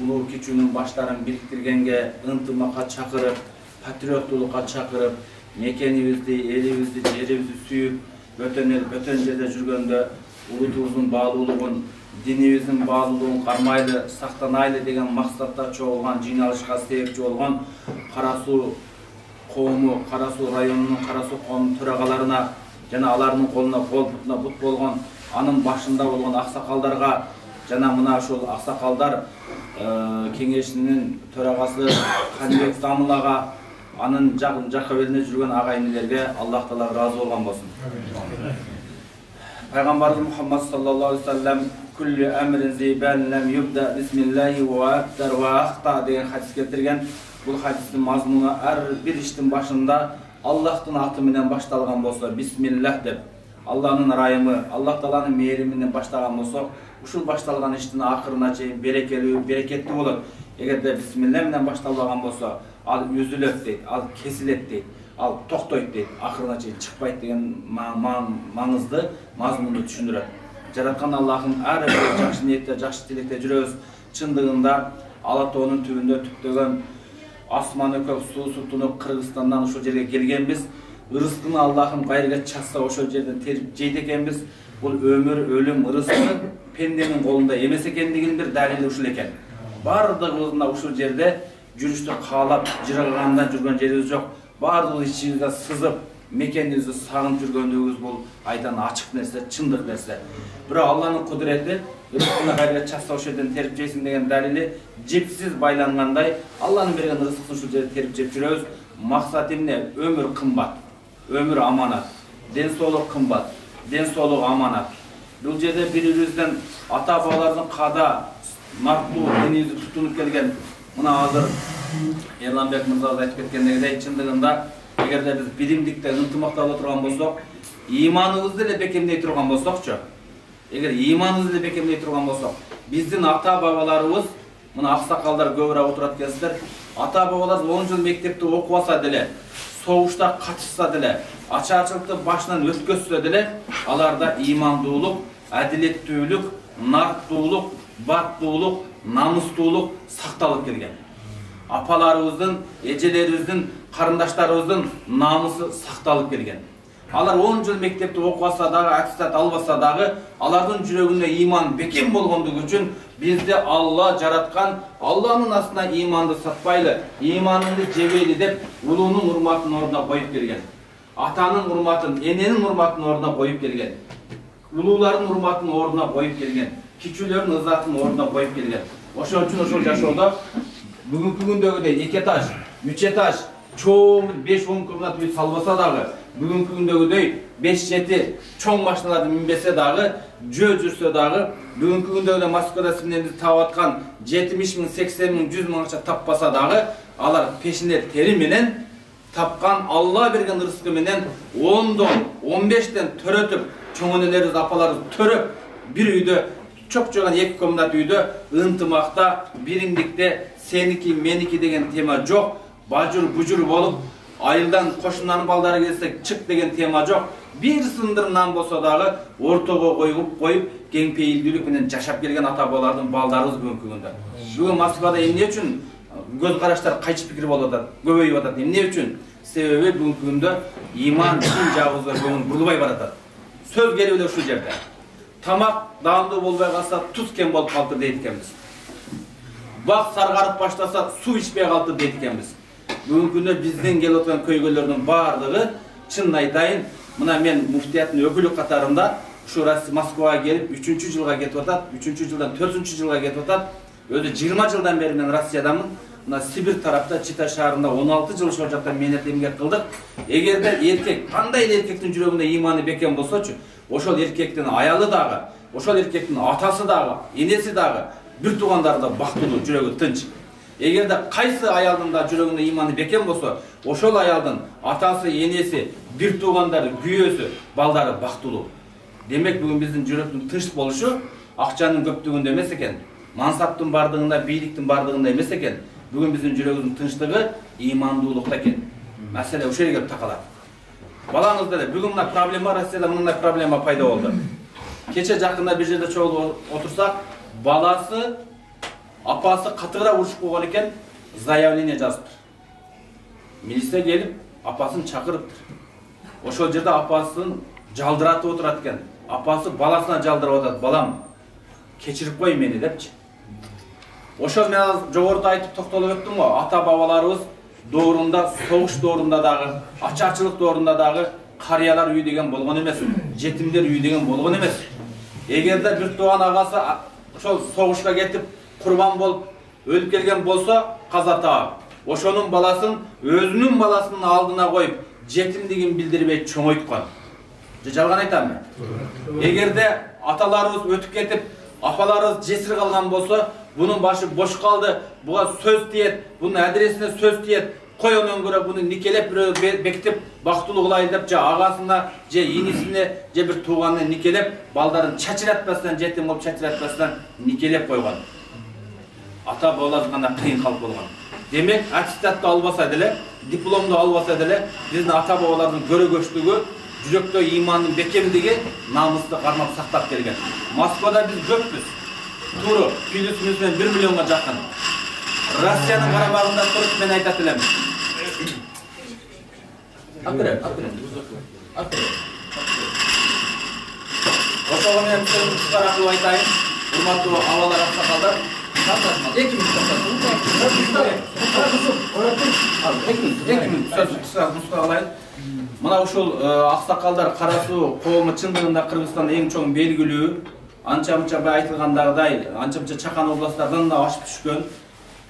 улуу кичүүнүн баштарын бириктиргенге, ынтымакка чакырып, патриоттуулукка чакырып, мекенибизди, элибизди, жерибизди сүйүп, бөтөн эл, бөтөн жерде жүргөндө улутубуздун баалуулугун, динибиздин баалуулугун кармайлы, сактанайлы деген максатта чогулган жыйналышка себепчи болгон Кара Суу коому, Кара Суу районунун Кара Суу коомунун төрагаларына жана алардын колуна кол, бутуна бут болгон, анын башында болгон аксакалдарга жана мына ушул аксакалдар кеңешинин төрагасы Каныбек Замылага, анын жакка белине жүргөн агайынелерге Аллах Таала ыраазы болгон болсун. Пайгамбарыбыз Мухаммад саллаллаху алейхи ва саллям kulli emrin ziben lem yubda bismillahi ve aktar ve ahta деген hadis keltirген. Бұл hadistin mazmunu her bir iştin başında Allah'ın atı менен baştalgan bolsa bismillah dep Allah'ın rayımı, Allah Taala'nın mehriminden başlagan bolsa uşul baştalgan iştin ahırına çeyin bereketli bolot. Eger de bismillah менен baştalgan bolsa al üzülöt deyt, al kesilet deyt, al toktoyt deyt, ahırına çeyin çıkpayt деген mаңызды mazmunu түшүндүрөt. Жараткан Аллах'ın ар бир жакшы ниетте, жакшы тилекте жүрөбүз. Чындыгында Ала тоонун түбүндө түптөгөн асманы көк суу сутунуп Кыргызстандан ошол жерге келгенбиз. Ырыскыны Аллах'ın кайерге чатса ошол жерден терип жейт экенбиз. Бул өмүр, өлүм, ырыскы пенденин колунда эмес экендигинин бир далили ушул экен. Бардыгыбыздын ушул жерде жүрүштү каалап, жыргагандан жүргөн жерибиз жок. Бардыгыбыз ичибизде сызып, мекенибизди сагынып жүргөндүгүбүз бул айдан ачык нерсе, чындык нерсе. Бирок Алланын кудурети ырыскыны кайерге чатса ошол жерден терип жейсиң деген далили жипсиз байлангандай Алланын берген ырыскысын ушул жерде терип жеп жүрөбүз. Максат эмне? Өмүр кымбат, өмүр аманат, ден соолук кымбат, ден соолук аманат. Бул жерде бири-бирибизден ата бабалардын када нарттуу денибизди тутунуп келген. Мына азыр Эрланбек мырза айтып кеткендегидей, чындыгында эгерде биз билимдикте ынтымактап турган болсок, иманыбызды эле бекемдей турган болсокчу, эгер иманыбызды эле бекемдей турган болсок, биздин ата бабаларыбыз, мына аксакалдар көбүрөөк отурат экенсиздер, ата бабалар 10 жыл мектепти окубаса деле, согушта катышса деле, ачарчылыкты башынан өткөзсө деле, аларда имандуулук, адилеттүүлүк, нарттуулук, баттуулук, намустуулук сакталып келген. Апаларыбыздын, эжелерибиздин, карындаштарыбыздын намысы сакталып келген. Алар 10 жыл мектепти окубаса дагы, аттестат албаса дагы, алардын жүрөгүндө иман бекем болгондугу үчүн бизди Алла жараткан, Алланын астына иманды сатпайлы, иманыңды жебейли деп улуунун урматын ордуна коюп келген. Атанын урматын, эненин урматын ордуна коюп келген. Улуулардын урматын ордуна коюп келген. Кичүүлөрдүн ызатын ордуна коюп келген. Ошол үчүн ошол жашоодо бүгүнкү күндөгүдөй 2 этаж, 3 этаж, чоң 5-10 комнат үй салбаса дагы, бүгүнкү күндөгүдөй 5-7 чоң машиналарды минбесе дагы, жөө жүрсө дагы, бүгүнкү күндөгүдөй Москвада сиңдерди таап аткан 70 000, 80 000, 100 000 акча таппаса дагы, алар пешине тери менен тапкан Алла берген ырыскы менен 10дон, 15ден төрөтүп, чоң энелерибиз, апаларыбыз төрөп, бир үйдө чок жоган 2 комнат үйдө ынтымакта, биримдикте сеники, меники деген тема жок. Бажыр бужур болуп, айылдан кошунанын балдары келсе чык деген тема жок. Бир сындыр нан болсо дагы ортого коюп, кең пейилдүүлүк менен жашап келген ата бабалардын балдарыбыз бүгүнкү күндө. Бүгүн Москвада эмне үчүн көз караштар кайчы пикир болуп атат, көбөйүп атат? Эмне үчүн? Себеби бүгүнкү күндө иман чын жагыбызга көңүл бурулбай баратат. Сөз келип эле ушул жерде. Тамак даамдуу болбой калса туз кем болуп калды дейт экенбиз. Бак саргарып баштаса суу ичпей калды дейт экенбиз. Бүгүнкү күндө бизден келип аткан көйгөйлөрдүн баардыгы чын айтайын, мына мен муфтияттын өкүлү катарында ушу Москвага келип 3-чү жылга кетип атат, 3-чү жылдан 4-чү жылга кетип атат. Өзү 20 жылдан бери мен Россиядамын. Мына Сибир тарапта Чита шаарында 16 жыл ошол жакта менет эмгек кылдык. Эгерде эркек, кандай эркектин жүрөгүндө иманы бекем болсочу, ошол эркектин аялы дагы, ошол эркектин атасы дагы, энеси дагы, бир туугандары да бактылуу, жүрөгү тынч. Эгерде кайсы аялдын да жүрөгүндө иманы бекем болсо, ошол аялдын атасы, энеси, бир туугандары, күйөөсү, балдары бактылуу. Демек бүгүн биздин жүрөктүн тынч болушу акчанын көптүгүндө эмес экен, мансаптын бардыгында, бийликтин бардыгында эмес экен. Бүгүн биздин жүрөгүбүздүн тынчтыгы имандуулукта экен. Маселе ошол жерге такалат. Балаңыз деле бүгүн мына проблема Россияда мындай проблема пайда болду. Кече жакында бир жерде чогулуп отурсак, баласы апасы катыгыра урушуп койгон экен, заявление жазыптыр. Милиция келип, апасын чакырыптыр. Ошол жерде апасын жалдыратып отурат экен. Апасы баласына жалдырып атат: "Балам, кечирип кой мени" депчи. Ошол мен жогоруда айтып токтолуп өттүм го, ата бабаларыбыз доорунда, согуш доорунда дагы, ачарчылык доорунда дагы карыялар үйү деген болгон эмес, жетимдер үйү деген болгон эмес. Эгерде бир тууган агасы ошол согушка кетип курбан болуп өлүп келген болсо, каза таап, ошонун баласын өзүнүн баласынын алдына коюп, жетимдигин билдирбей чоңойткон. Жалган айтамбы? Эгерде аталарыбыз өтүп кетип, апаларыбыз жесир калган болсо, bunun başı boş kaldı, buğa söz diyet, bunun adresine söz diyet, koy onun göre bunu nikelep bekitip, baktulu kılaydı dep, ağasına, yenisine, bir tuğanına nikelep, baldarın çaçıratmasından, jetim olup çaçıratmasından nikelep koygan. Ata boğazganda kıyın kalıp olgan. Demek, attestatta albasa dile, diplomda albasa dile, bizden ata boğaların göre göçtüğü, yürekte imanın bekemdigi, namusda karmak saklap gelgen. Moskvada biz göpbüz. Turu, Filistin'den 1 milyonga жақын. Rusya'nın Karabağ'ında turup ben aytat elem. Aferin. Oşoğun men sizin kıskaraklı aytayım. Hurmatlı avalar, aksakallar. Ekim alayın. Mına uşul aksakallar Karasu qoğumu çındığında Kırgızstan'da en çoğun belgülüğü. Ança-munça айтылгандагыдай, анча-munça Чакан областардан да ашып түшкөн.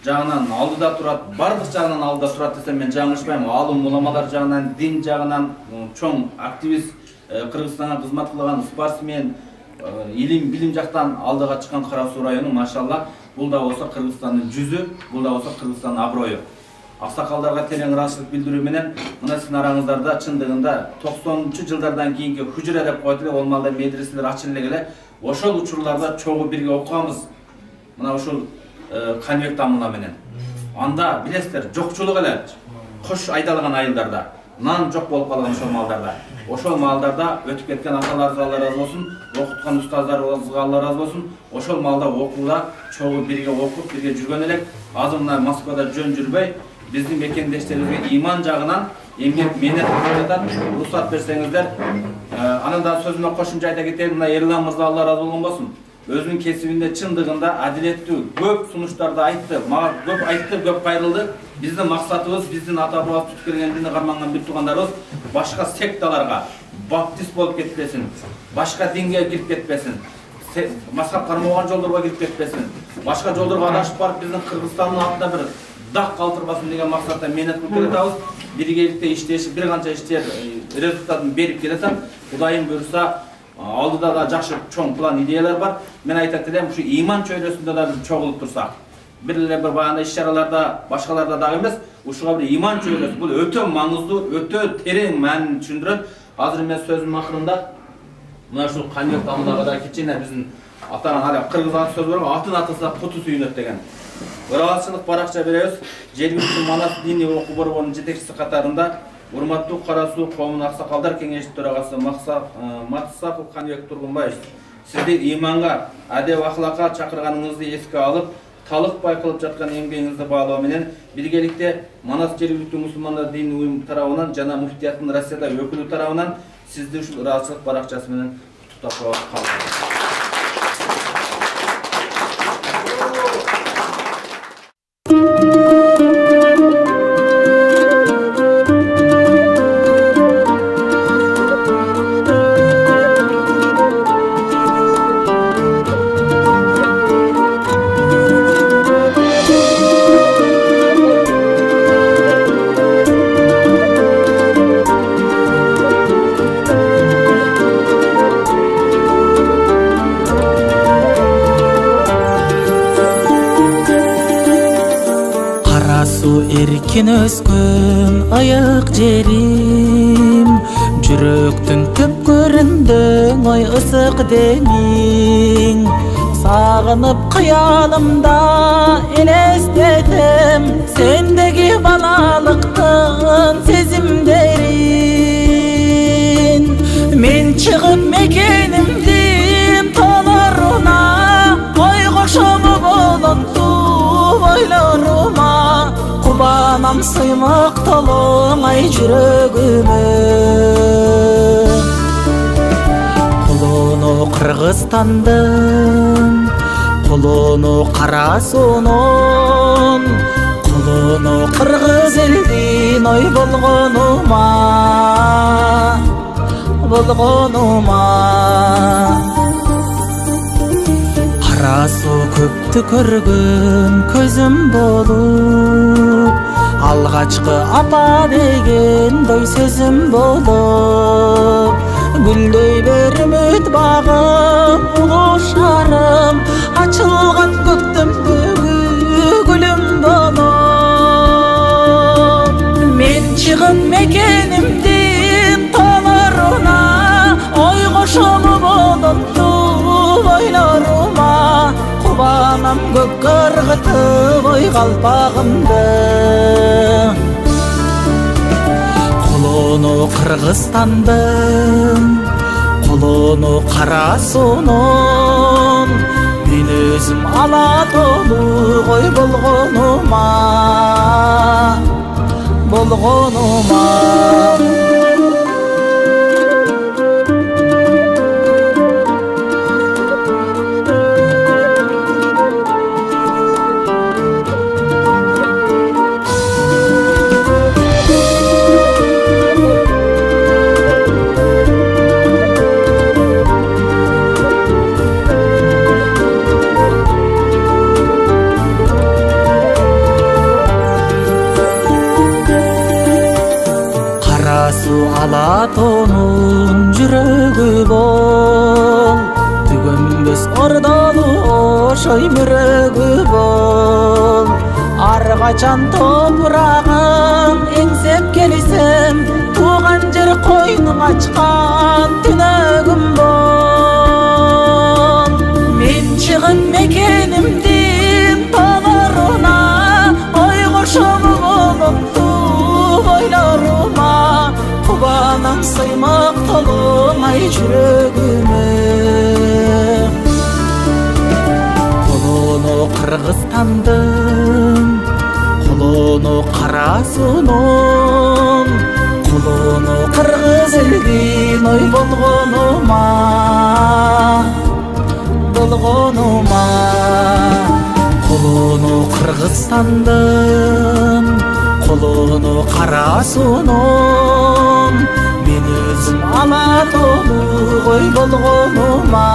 Жагынан алдыда турат, бардык жагынан алдыда турат десем мен жаңылышпайм. Алым уламалар жагынан, дин жагынан чоң активист, Кыргызстанга кызмат кылган спортсмен, илим жактан алдыга чыккан Кара-Суу району, машалла, бул да болсо Кыргызстандын жүзү, бул да болсо Кыргызстандын аброю. Аксакалдарга терең ыраазычылык билдирүү менен мына сиздин араңыздарда чындыгында 90-жылдардан кийинки Хүжүрө деп коет эле, ол маалда медреселер ачылып эле. Ошол учурларда чогуу бирге окуганбыз. Мына ушул конвект амына менен. Анда билесиздер, жокчулук эле. Кош айдалган айылдарда, нан жок болуп калган ошол маалдарда. Ошол маалдарда өтүп кеткен аталарыбызга Алла разы болсун, окуткан устаздарыбызга Алла разы болсун. Ошол маалда окууда чогуу бирге окуп, бирге жүргөн элек. Азыр мына Москвада жөн жүрбөй, биздин мекендештерибизге иман жагынан эмгек менет кылып уруксат берсеңиздер. Анан да сөзүмө кошумча айта кетейин, мына Эрлан мырза Алла разы болгон болсун. Өзүнүн кесибинде чындыгында адилеттүү көп сунуштарды айтты, мага көп айтты, көп кайрылды. Биздин максатыбыз, биздин ата-бабабыз түтүп келген дине карманган бир туугандарыбыз башка секталарга баптист болуп кетпесин, башка динге кирип кетпесин, мазхаб кармаган жолдорго кирип кетпесин, башка жолдорго адашып барып биздин Кыргызстандын атында бир дак калтырбасын деген максатта менет кылып келатабыз. Биргеликте иштешип, бир канча иштер результатын берип келатам. Кудайым буйрса, алдыда да жакшы чоң план идеялар бар. Мен айтат элем, ушу иман чөйрөсүндө да бир чогулуп турсак, бир эле бир баягы иш-чараларда, башкаларда дагы эмес, ушуга бир иман чөйрөсү, бул өтө маңыздуу, өтө терең маанин түшүндүрөт. Азыр мен сөзүмдүн акырында мына ушул конвект амындагыдай кичине биздин атаң ала кыргыз сөз бар, атын атаса куту сүйүнөт деген. Ыраазычылык баракча беребиз. Жергиликтүү Манас диний окуу борборунун жетекчиси катарында урматтуу Кара-Суу коомунун аксакалдар кеңеши төрагасы Матсаков Каныбек Тургунбаевич, сизди иманга, адеп-ахлакка чакырганыңызды эске алып, талыкпай кылып жаткан эмгегиңизди баалоо менен биргеликте Манас жергиликтүү мусулмандар диний уюм тарабынан жана муфтияттын Россияда өкүлү тарабынан сизди ушул ыраазычылык баракчасы менен куттуктап калдым. Erkin öskün ayık jerim, жүрөктүн төпкөрүндө ой ысык демиң. Сагынып кыялымда элестетем сендеги балалыктын сезимдерин. Мен чыгып мекенимдин тоолоруна, ой кошому болопту ойлорума. Кубанам сыймык толуңай жүрөгүмө. Кулуну Кыргызстандын, кулуну Кара-Суунун, кулуну кыргыз элдин ой болгонума. болгонума кара суу көптү көргөн көзүм болуп алгачкы апа дегендой сөзүм болуп гүлдөй бер үмүт багым улуу шаарым ачылган көктөмдөгү гүлүм болуп мен чыгып мекенимдин тоолоруна ой кошолуп болопту ойлорума кубанам көккө ыргытып ой калпагымды колону Кыргызстандын колону кара суунун мен өзүм ала толук ой болгонума Алатонун жүрөгү бол түгөнбөс ордолу ошой мөрөгү бол ар качан топурагын эңсеп келсем тууган жер койнуң ачкан түнөгүм бол мен чыгып мекенимдин тоолоруна ой кошолуп болопту ойлорума кубанам сыймак толомай жүрөгүмө колону Кыргызстандын колону кара суунун колону кыргыз элдин ой болгонума колону Кыргызстандын колону кара суунун мен өзүм ала толук ой болгонума